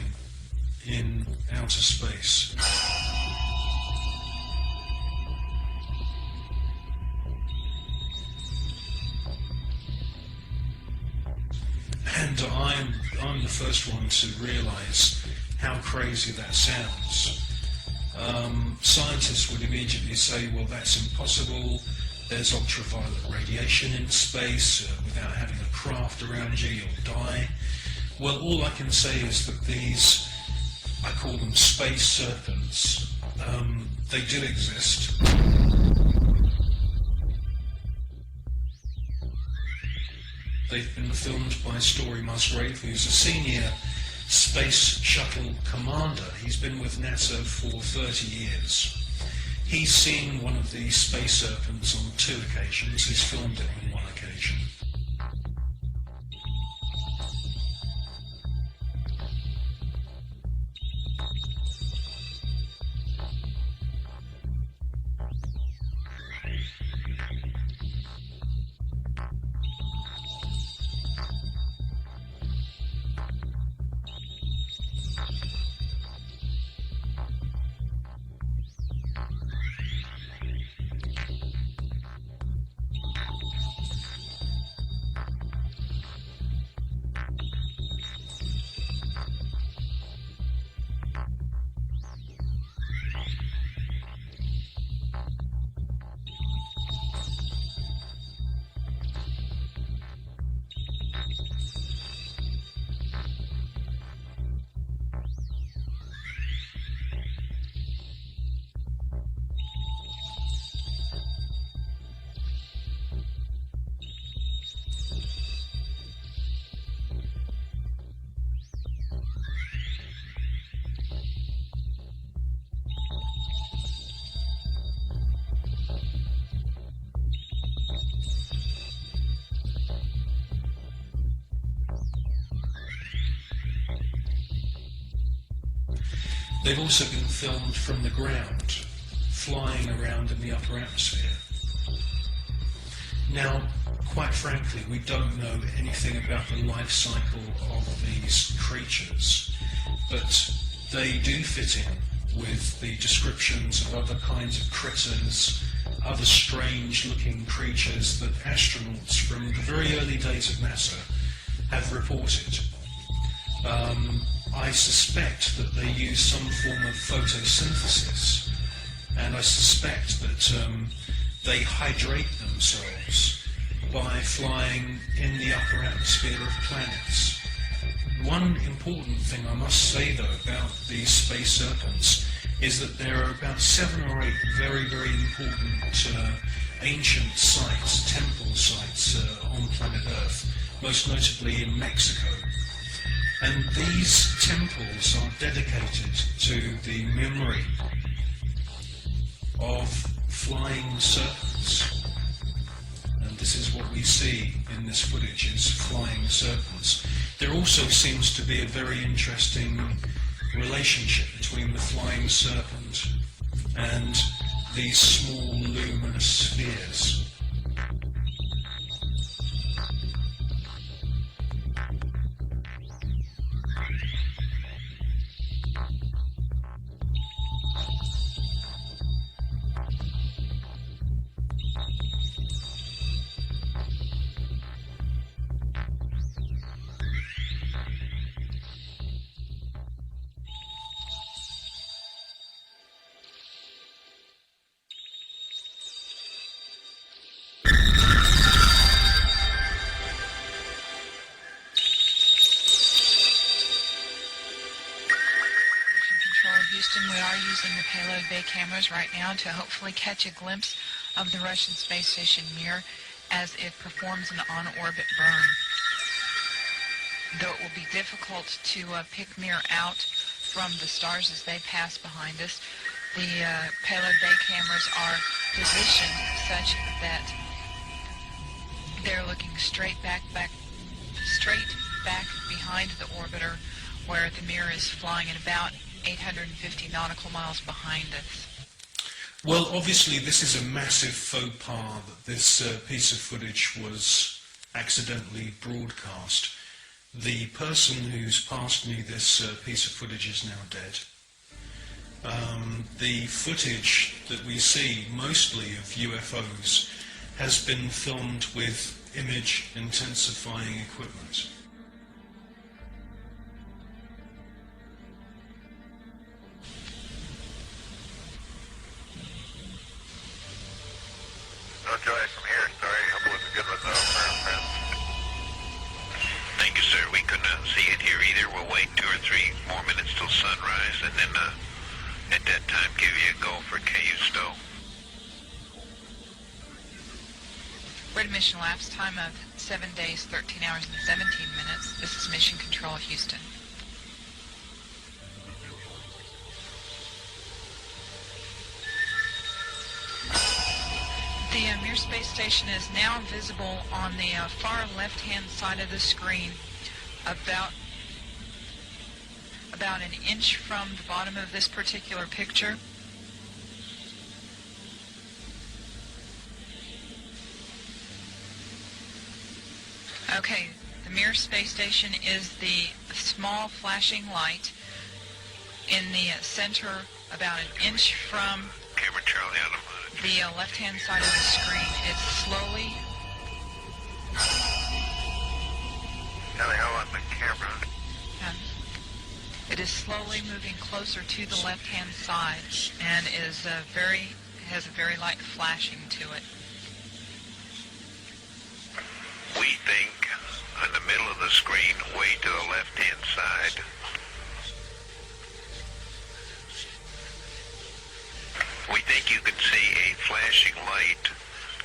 in outer space. And I'm the first one to realize how crazy that sounds. Scientists would immediately say, well, that's impossible. There's ultraviolet radiation in space. Without having a craft around you, you'll die. Well, all I can say is that these, I call them space serpents, they do exist. They've been filmed by Story Musgrave, who's a senior space shuttle commander. He's been with NASA for 30 years. He's seen one of these space serpents on 2 occasions. He's filmed it on 1 occasion. They've also been filmed from the ground, flying around in the upper atmosphere. Now, quite frankly, we don't know anything about the life cycle of these creatures, but they do fit in with the descriptions of other kinds of critters, other strange-looking creatures that astronauts from the very early days of NASA have reported. I suspect that they use some form of photosynthesis, and I suspect that they hydrate themselves by flying in the upper atmosphere of planets. One important thing I must say, though, about these space serpents is that there are about 7 or 8 very, very important ancient sites, temple sites on planet Earth, most notably in Mexico. And these temples are dedicated to the memory of flying serpents. And this is what we see in this footage, is flying serpents. There also seems to be a very interesting relationship between the flying serpent and these small luminous spheres. We are using the payload bay cameras right now to hopefully catch a glimpse of the Russian space station Mir as it performs an on-orbit burn. Though it will be difficult to pick Mir out from the stars as they pass behind us, the payload bay cameras are positioned such that they're looking straight back behind the orbiter, where the Mir is flying at about 850 nautical miles behind us. Well, obviously this is a massive faux pas that this piece of footage was accidentally broadcast. The person who's passed me this piece of footage is now dead. The footage that we see, mostly of UFOs, has been filmed with image intensifying equipment. Joy from here. Sorry, I hope it wasn't good with friends. Thank you, sir. We couldn't see it here either. We'll wait 2 or 3 more minutes till sunrise, and then at that time give you a go for KU Stowe. We're at mission elapsed time of 7 days, 13 hours, and 17 minutes. This is Mission Control, Houston. The Mir space station is now visible on the far left-hand side of the screen, about an inch from the bottom of this particular picture. Okay, the Mir space station is the small flashing light in the center, about an inch from Camera Charlie on the left-hand side of the screen. It's slowly... Charlie, how on the camera? It is slowly moving closer to the left-hand side and is has a very light flashing to it. We think in the middle of the screen, way to the left-hand side. We think you can see a flashing light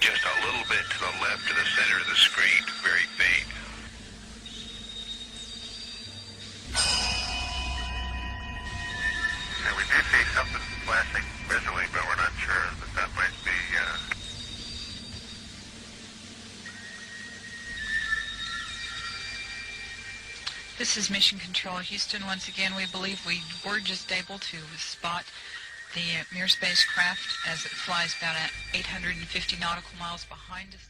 just a little bit to the left of the center of the screen, very faint. And we do see something flashing visually, but we're not sure that might be... This is Mission Control Houston. Once again, we believe we were just able to spot the Mir spacecraft as it flies about 850 nautical miles behind us.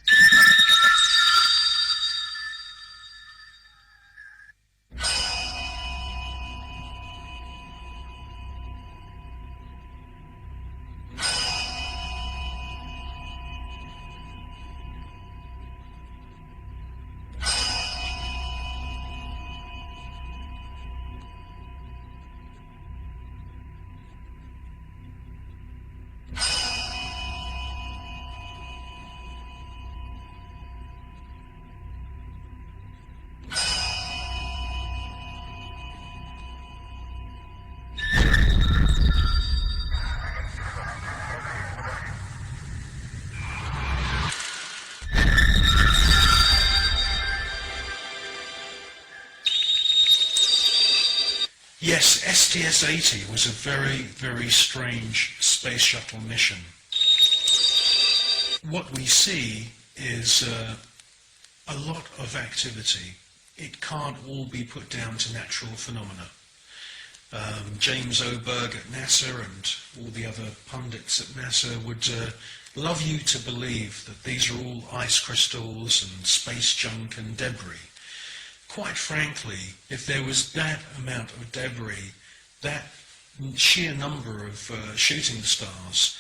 Yes, STS-80 was a very, very strange space shuttle mission. What we see is a lot of activity. It can't all be put down to natural phenomena. James Oberg at NASA and all the other pundits at NASA would love you to believe that these are all ice crystals and space junk and debris. Quite frankly, if there was that amount of debris, that sheer number of shooting stars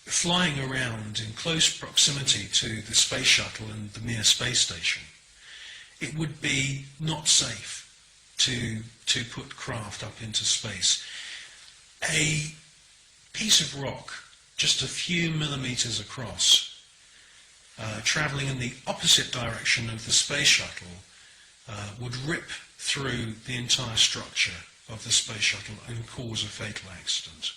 flying around in close proximity to the space shuttle and the Mir space station, it would be not safe to put craft up into space. A piece of rock just a few millimeters across, traveling in the opposite direction of the space shuttle, would rip through the entire structure of the space shuttle and cause a fatal accident.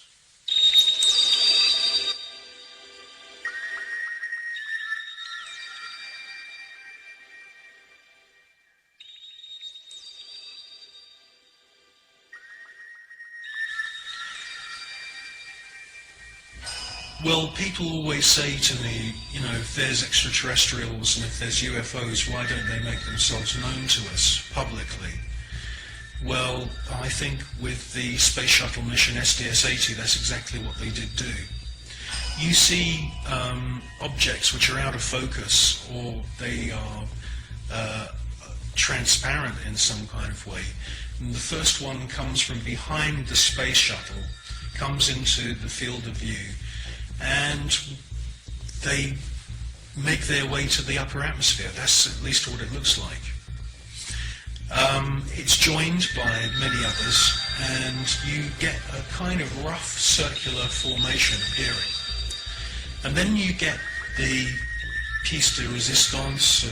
Well, people always say to me, you know, if there's extraterrestrials and if there's UFOs, why don't they make themselves known to us publicly? Well, I think with the space shuttle mission STS-80, that's exactly what they did do. You see objects which are out of focus, or they are transparent in some kind of way. And the first one comes from behind the space shuttle, comes into the field of view, and they make their way to the upper atmosphere. That's at least what it looks like. It's joined by many others, and you get a kind of rough circular formation appearing. And then you get the piece de resistance,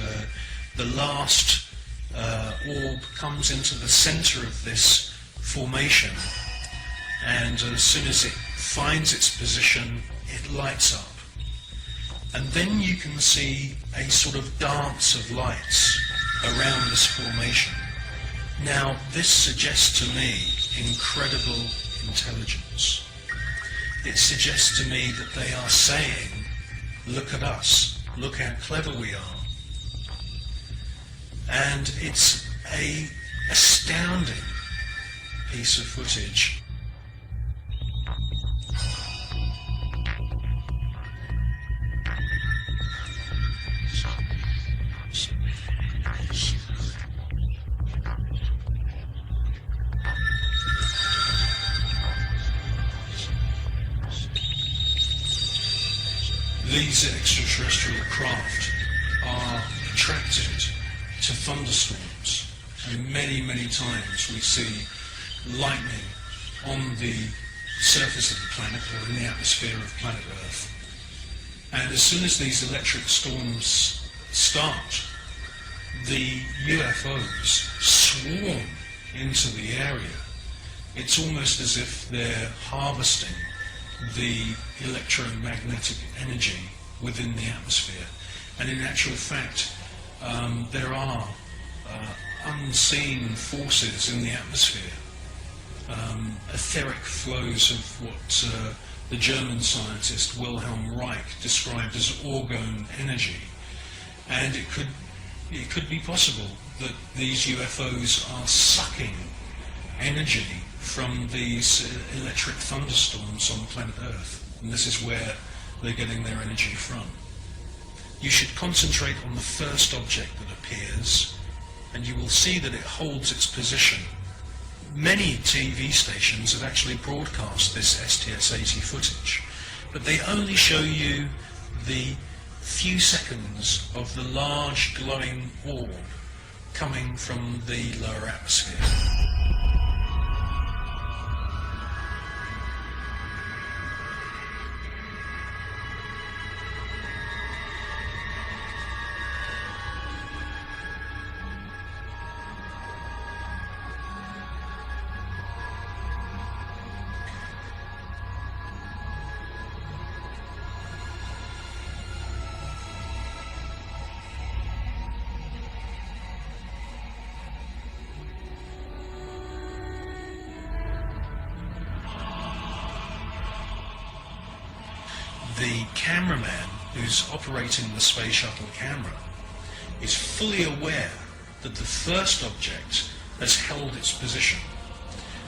the last orb comes into the center of this formation, and as soon as it finds its position, it lights up. And then you can see a sort of dance of lights around this formation. Now, this suggests to me incredible intelligence. It suggests to me that they are saying, look at us, look how clever we are. And it's an astounding piece of footage. These extraterrestrial craft are attracted to thunderstorms, and many, many times we see lightning on the surface of the planet or in the atmosphere of planet Earth. And as soon as these electric storms start, the UFOs swarm into the area. It's almost as if they're harvesting the electromagnetic energy within the atmosphere. And in actual fact, there are unseen forces in the atmosphere, etheric flows of what the German scientist Wilhelm Reich described as orgone energy. And it could be possible that these UFOs are sucking energy from these electric thunderstorms on planet Earth, and this is where they're getting their energy from. You should concentrate on the first object that appears, and you will see that it holds its position. Many TV stations have actually broadcast this STS-80 footage, but they only show you the few seconds of the large glowing orb coming from the lower atmosphere. The cameraman who's operating the space shuttle camera is fully aware that the first object has held its position,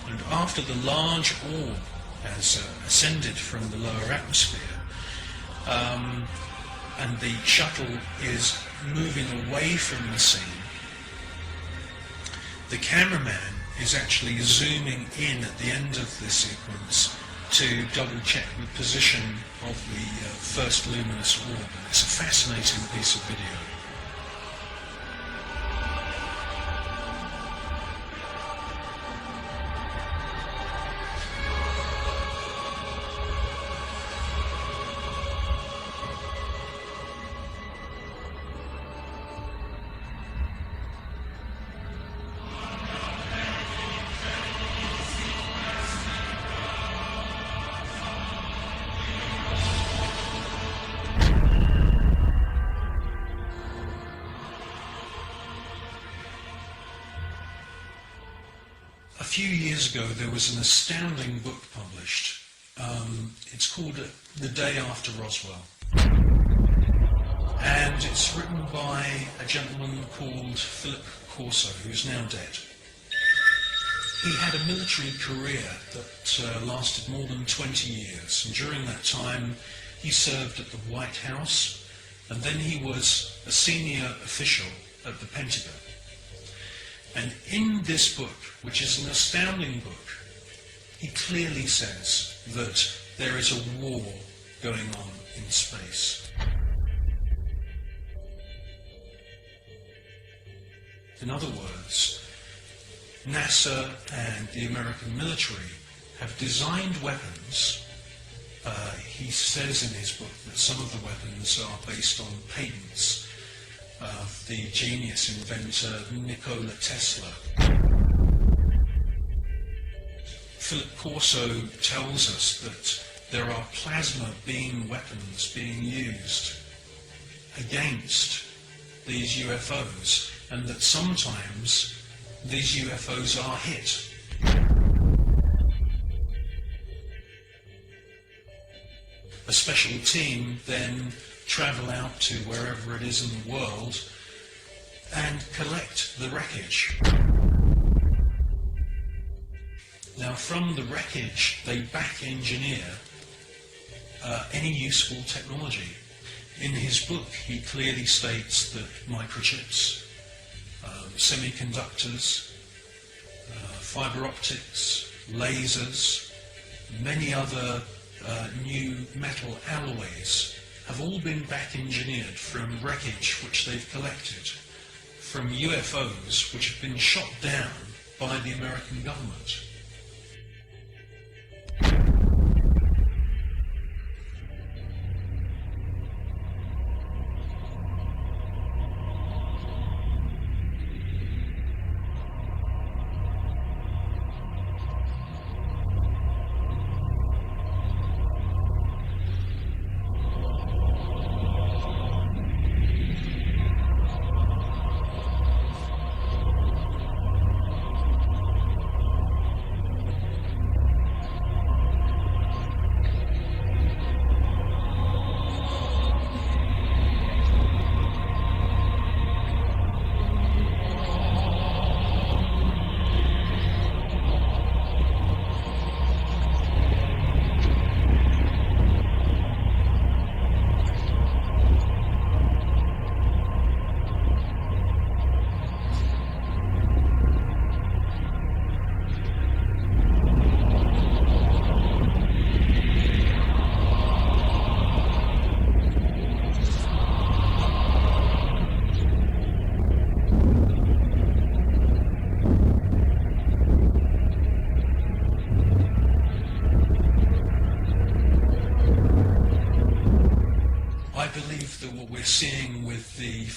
and after the large orb has ascended from the lower atmosphere and the shuttle is moving away from the scene, the cameraman is actually zooming in at the end of the sequence to double check the position of the first luminous orb. And it's a fascinating piece of video. A few years ago there was an astounding book published. It's called The Day After Roswell, and it's written by a gentleman called Philip Corso, who's now dead. He had a military career that lasted more than 20 years, and during that time he served at the White House, and then he was a senior official at the Pentagon. And in this book, which is an astounding book, he clearly says that there is a war going on in space. In other words, NASA and the American military have designed weapons. He says in his book that some of the weapons are based on patents of the genius inventor Nikola Tesla. Philip Corso tells us that there are plasma beam weapons being used against these UFOs, and that sometimes these UFOs are hit. A special team then travel out to wherever it is in the world and collect the wreckage. Now from the wreckage they back engineer any useful technology. In his book he clearly states that microchips, semiconductors, fiber optics, lasers, many other new metal alloys have all been back-engineered from wreckage which they've collected from UFOs which have been shot down by the American government.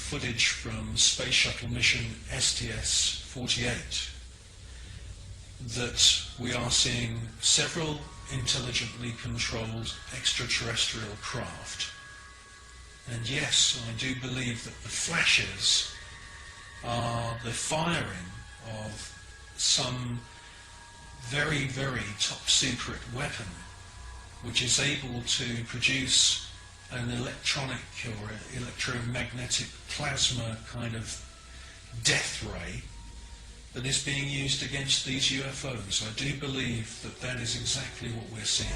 footage from Space Shuttle mission STS-48 that we are seeing several intelligently controlled extraterrestrial craft. And yes, I do believe that the flashes are the firing of some very, very top secret weapon which is able to produce an electronic or electromagnetic plasma kind of death ray that is being used against these UFOs. I do believe that that is exactly what we're seeing.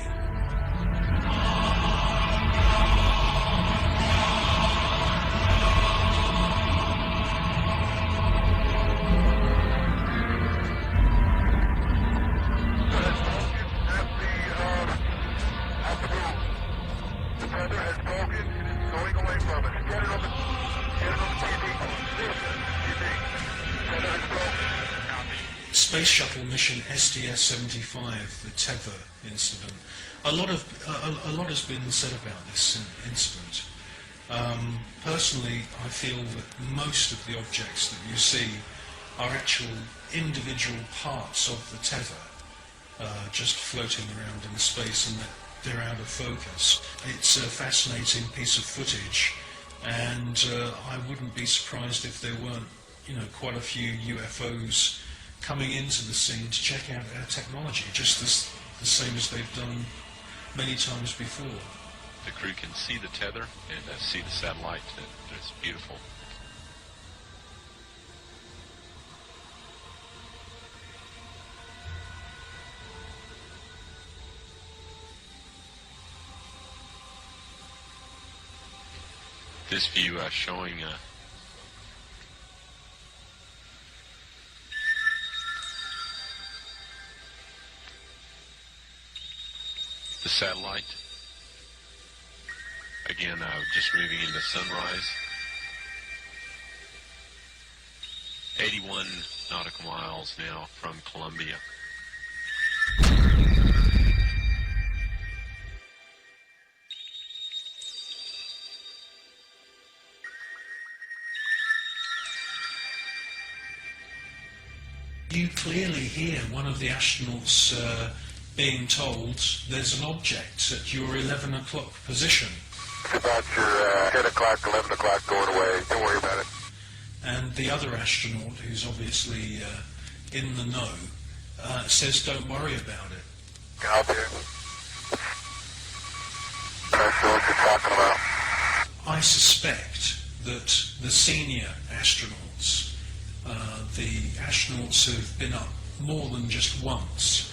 Space Shuttle mission STS-75, the tether incident. A lot has been said about this incident. Personally, I feel that most of the objects that you see are actual individual parts of the tether, just floating around in space, and that they're out of focus. It's a fascinating piece of footage, and I wouldn't be surprised if there weren't, quite a few UFOs coming into the scene to check out our technology, just the same as they've done many times before. The crew can see the tether and see the satellite. It's beautiful. This view showing the satellite. Again, just moving into sunrise. 81 nautical miles now from Columbia. You clearly hear one of the astronauts being told there's an object at your 11 o'clock position. It's about your 10 o'clock, 11 o'clock going away. Don't worry about it. And the other astronaut, who's obviously in the know, says don't worry about it. Out there. I'm not sure what you're talking about. I suspect that the senior astronauts, the astronauts who've been up more than just once,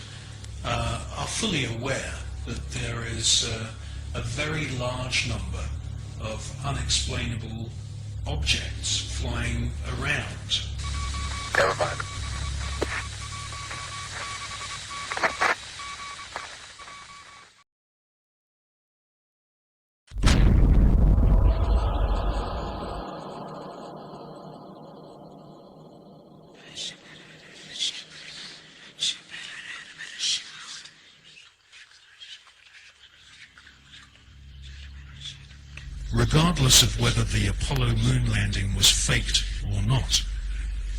are fully aware that there is a very large number of unexplainable objects flying around. Never mind. Regardless of whether the Apollo moon landing was faked or not,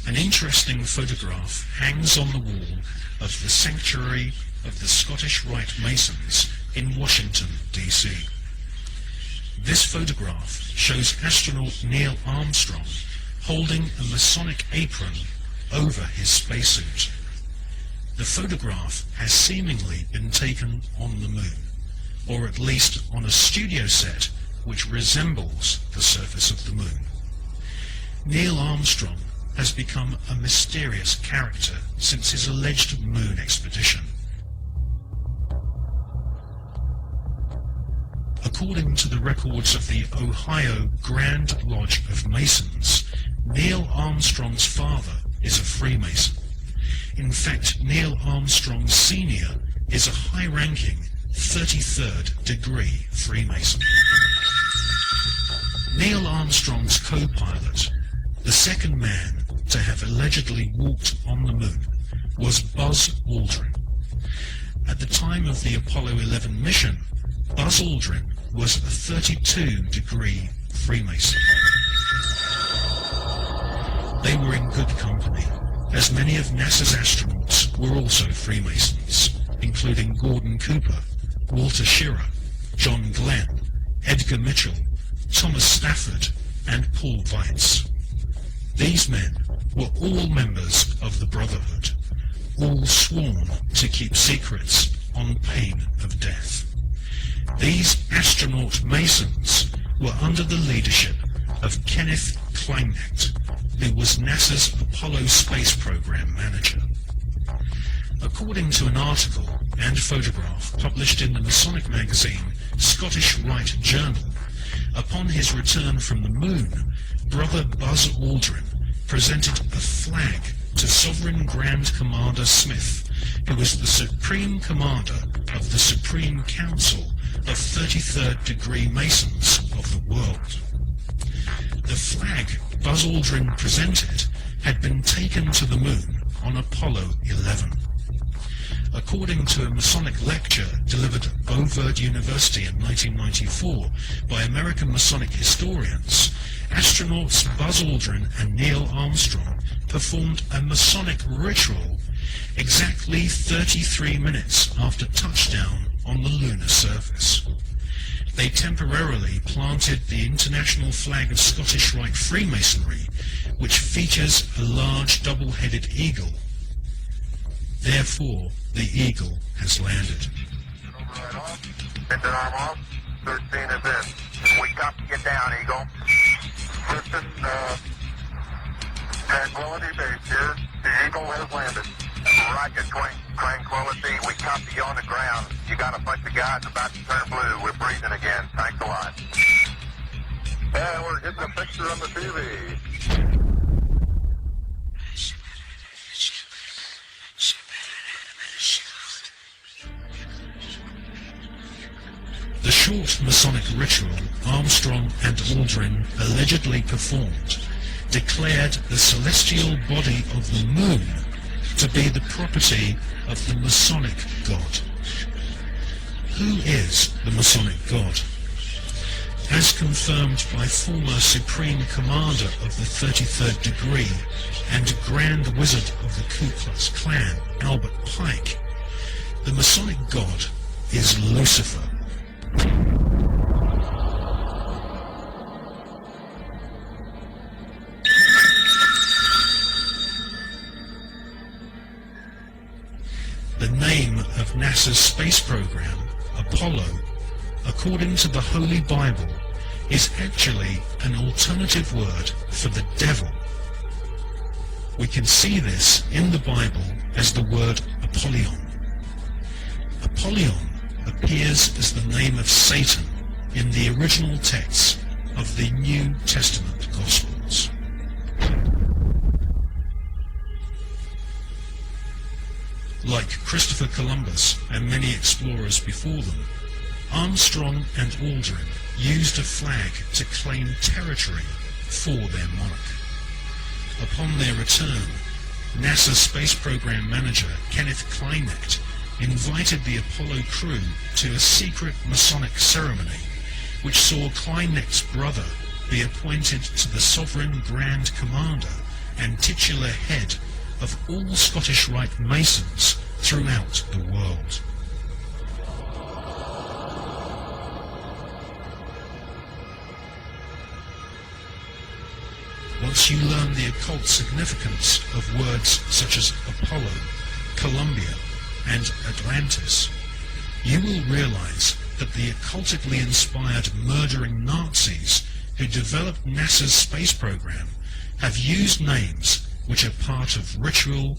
an interesting photograph hangs on the wall of the sanctuary of the Scottish Rite Masons in Washington, D.C. This photograph shows astronaut Neil Armstrong holding a Masonic apron over his spacesuit. The photograph has seemingly been taken on the moon, or at least on a studio set which resembles the surface of the moon. Neil Armstrong has become a mysterious character since his alleged moon expedition. According to the records of the Ohio Grand Lodge of Masons, Neil Armstrong's father is a Freemason. In fact, Neil Armstrong Sr. is a high-ranking 33rd degree Freemason. Neil Armstrong's co-pilot, the second man to have allegedly walked on the moon, was Buzz Aldrin. At the time of the Apollo 11 mission, Buzz Aldrin was a 32 degree Freemason. They were in good company, as many of NASA's astronauts were also Freemasons, including Gordon Cooper, Walter Schirra, John Glenn, Edgar Mitchell, Thomas Stafford, and Paul Weitz. These men were all members of the Brotherhood, all sworn to keep secrets on pain of death. These astronaut Masons were under the leadership of Kenneth Kleinect, who was NASA's Apollo space program manager. According to an article and photograph published in the Masonic magazine Scottish Rite Journal, upon his return from the moon, Brother Buzz Aldrin presented a flag to Sovereign Grand Commander Smith, who was the Supreme Commander of the Supreme Council of 33rd Degree Masons of the world. The flag Buzz Aldrin presented had been taken to the moon on Apollo 11. According to a Masonic lecture delivered at Beauvert University in 1994 by American Masonic historians, astronauts Buzz Aldrin and Neil Armstrong performed a Masonic ritual exactly 33 minutes after touchdown on the lunar surface. They temporarily planted the international flag of Scottish Rite Freemasonry, which features a large double-headed eagle. Therefore, the eagle has landed. Engine arm off. 13 is in. We copy you down, Eagle. Listen, Tranquility Base here. The Eagle has landed. Roger, Tranquility. We copy you on the ground. You got a bunch of guys about to turn blue. We're breathing again. Thanks a lot. And we're getting a picture on the TV. The short Masonic ritual Armstrong and Aldrin allegedly performed declared the celestial body of the moon to be the property of the Masonic God. Who is the Masonic God? As confirmed by former Supreme Commander of the 33rd Degree and Grand Wizard of the Ku Klux Klan, Albert Pike, the Masonic God is Lucifer. The name of NASA's space program, Apollo, according to the Holy Bible, is actually an alternative word for the devil. We can see this in the Bible as the word Apollyon. Apollyon appears as the name of Satan in the original texts of the New Testament Gospels. Like Christopher Columbus and many explorers before them, Armstrong and Aldrin used a flag to claim territory for their monarch. Upon their return, NASA Space Program Manager Kenneth Kleinect invited the Apollo crew to a secret Masonic ceremony, which saw Kleinect's brother be appointed to the Sovereign Grand Commander and titular head of all Scottish Rite Masons throughout the world. Once you learn the occult significance of words such as Apollo, Columbia, and Atlantis, you will realize that the occultically inspired murdering Nazis who developed NASA's space program have used names which are part of ritual,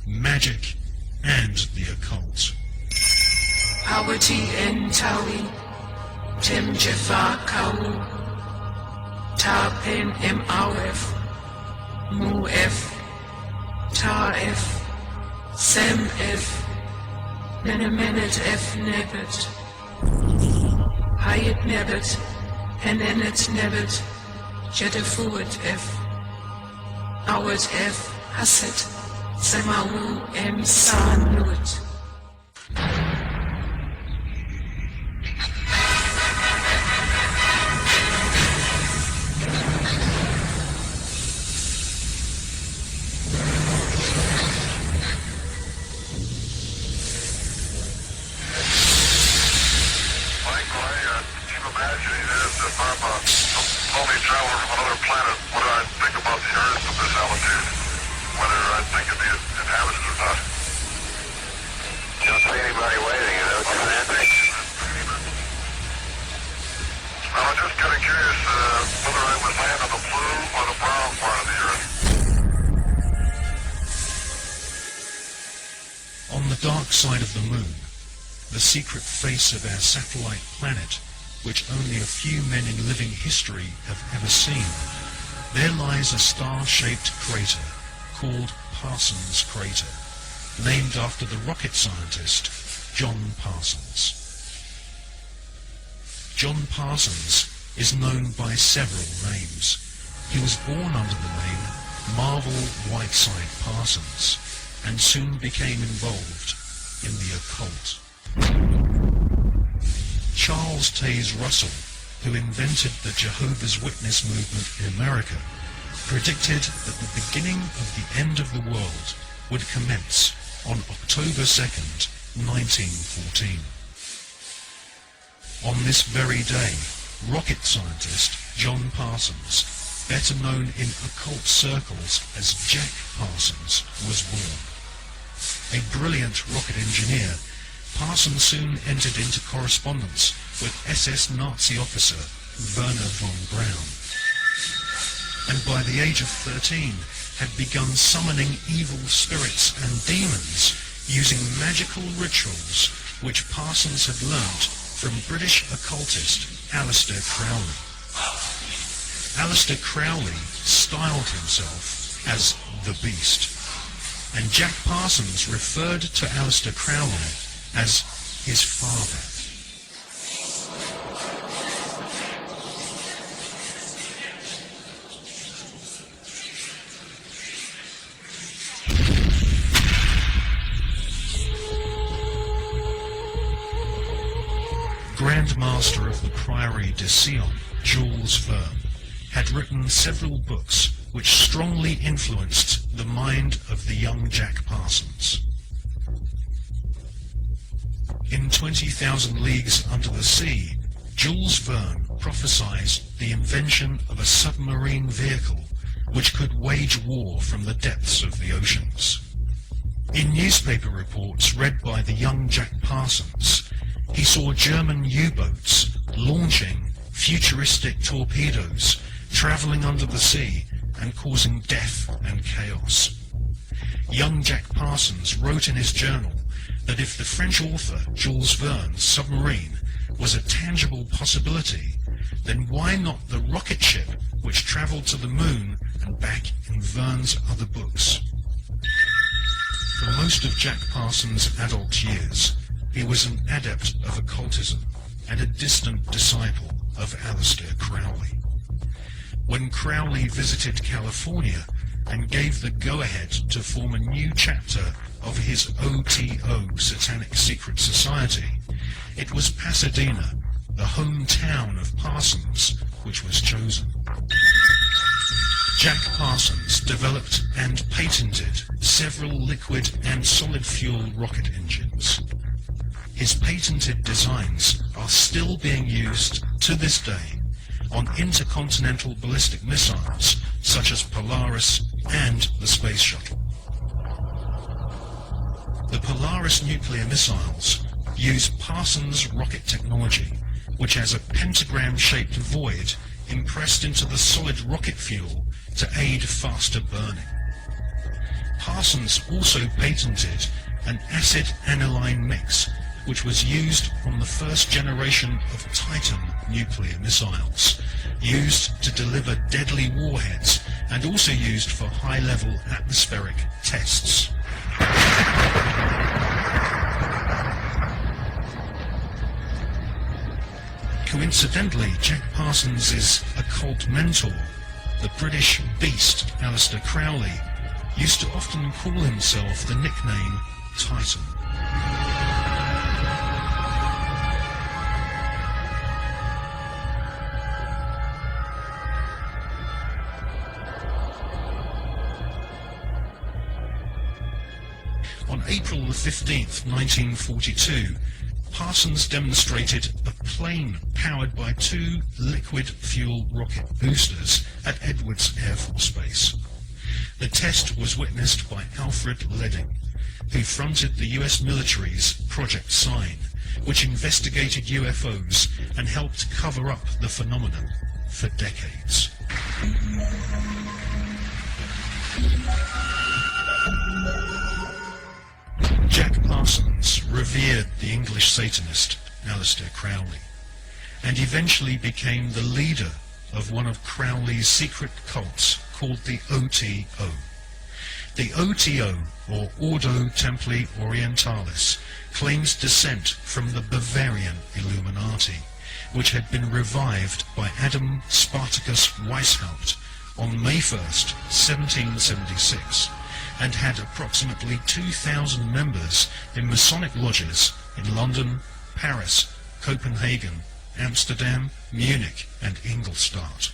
magic, and the occult. Hawati en Tawi, Tim Jafar Kau, Ta Pen Mawf, Mu F, Ta F, Sem F, Nenemenet F Nebet, Hayat Nebet, Henenet Nebet, Jedefuet F, Awet F, Haset, Semawu M Sanuit. dark side of the moon, the secret face of our satellite planet, which only a few men in living history have ever seen, there lies a star-shaped crater called Parsons Crater, named after the rocket scientist John Parsons. John Parsons is known by several names. He was born under the name Marvel Whiteside Parsons and soon became involved in the occult. Charles Taze Russell, who invented the Jehovah's Witness movement in America, predicted that the beginning of the end of the world would commence on October 2nd, 1914. On this very day, rocket scientist John Parsons, better known in occult circles as Jack Parsons, was born. A brilliant rocket engineer, Parsons soon entered into correspondence with SS Nazi officer Werner von Braun, and by the age of 13 had begun summoning evil spirits and demons using magical rituals which Parsons had learnt from British occultist Aleister Crowley. Aleister Crowley styled himself as the Beast, and Jack Parsons referred to Aleister Crowley as his father. Grand Master of the Priory de Sion, Jules Verne, had written several books which strongly influenced the mind of the young Jack Parsons. In 20,000 Leagues Under the Sea, Jules Verne prophesied the invention of a submarine vehicle which could wage war from the depths of the oceans. In newspaper reports read by the young Jack Parsons, he saw German U-boats launching futuristic torpedoes, travelling under the sea and causing death and chaos. Young Jack Parsons wrote in his journal that if the French author Jules Verne's submarine was a tangible possibility, then why not the rocket ship which travelled to the moon and back in Verne's other books? For most of Jack Parsons' adult years, he was an adept of occultism and a distant disciple of Aleister Crowley. When Crowley visited California and gave the go-ahead to form a new chapter of his OTO Satanic Secret Society, it was Pasadena, the hometown of Parsons, which was chosen. Jack Parsons developed and patented several liquid and solid fuel rocket engines. His patented designs are still being used to this day on intercontinental ballistic missiles such as Polaris and the Space Shuttle. The Polaris nuclear missiles use Parsons rocket technology, which has a pentagram-shaped void impressed into the solid rocket fuel to aid faster burning. Parsons also patented an acid aniline mix, which was used on the first generation of Titan nuclear missiles, used to deliver deadly warheads and also used for high-level atmospheric tests. Coincidentally, Jack Parsons' occult mentor, the British beast Aleister Crowley, used to often call himself the nickname Titan. On April the 15th, 1942, Parsons demonstrated a plane powered by two liquid fuel rocket boosters at Edwards Air Force Base. The test was witnessed by Alfred Ledding, who fronted the US military's Project Sign, which investigated UFOs and helped cover up the phenomenon for decades. Jack Parsons revered the English Satanist Aleister Crowley, and eventually became the leader of one of Crowley's secret cults called the OTO. The OTO, or Ordo Templi Orientalis, claims descent from the Bavarian Illuminati, which had been revived by Adam Spartacus Weishaupt on May 1st, 1776, and had approximately 2,000 members in Masonic lodges in London, Paris, Copenhagen, Amsterdam, Munich, and Ingolstadt.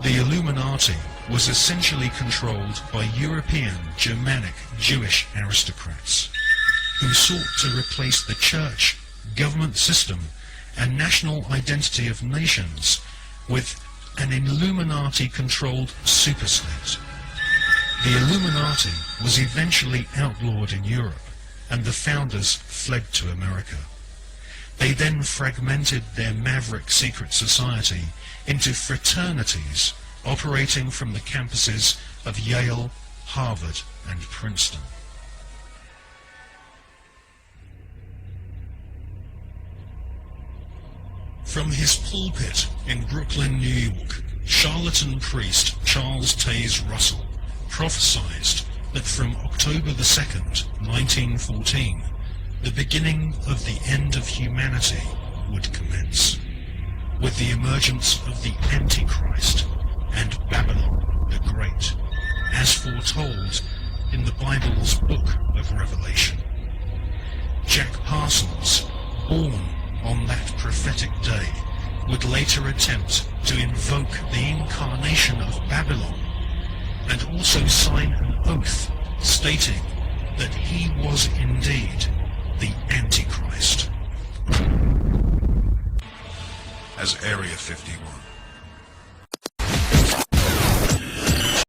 The Illuminati was essentially controlled by European, Germanic, Jewish aristocrats who sought to replace the church, government system, and national identity of nations with an Illuminati-controlled superstate. The Illuminati was eventually outlawed in Europe, and the founders fled to America. They then fragmented their maverick secret society into fraternities operating from the campuses of Yale, Harvard, and Princeton. From his pulpit in Brooklyn, New York, charlatan priest Charles Taze Russell prophesied that from October the 2nd, 1914, the beginning of the end of humanity would commence, with the emergence of the Antichrist and Babylon the Great, as foretold in the Bible's book of Revelation. Jack Parsons, born on that prophetic day, would later attempt to invoke the incarnation of Babylon and also sign an oath stating that he was indeed the Antichrist. As Area 51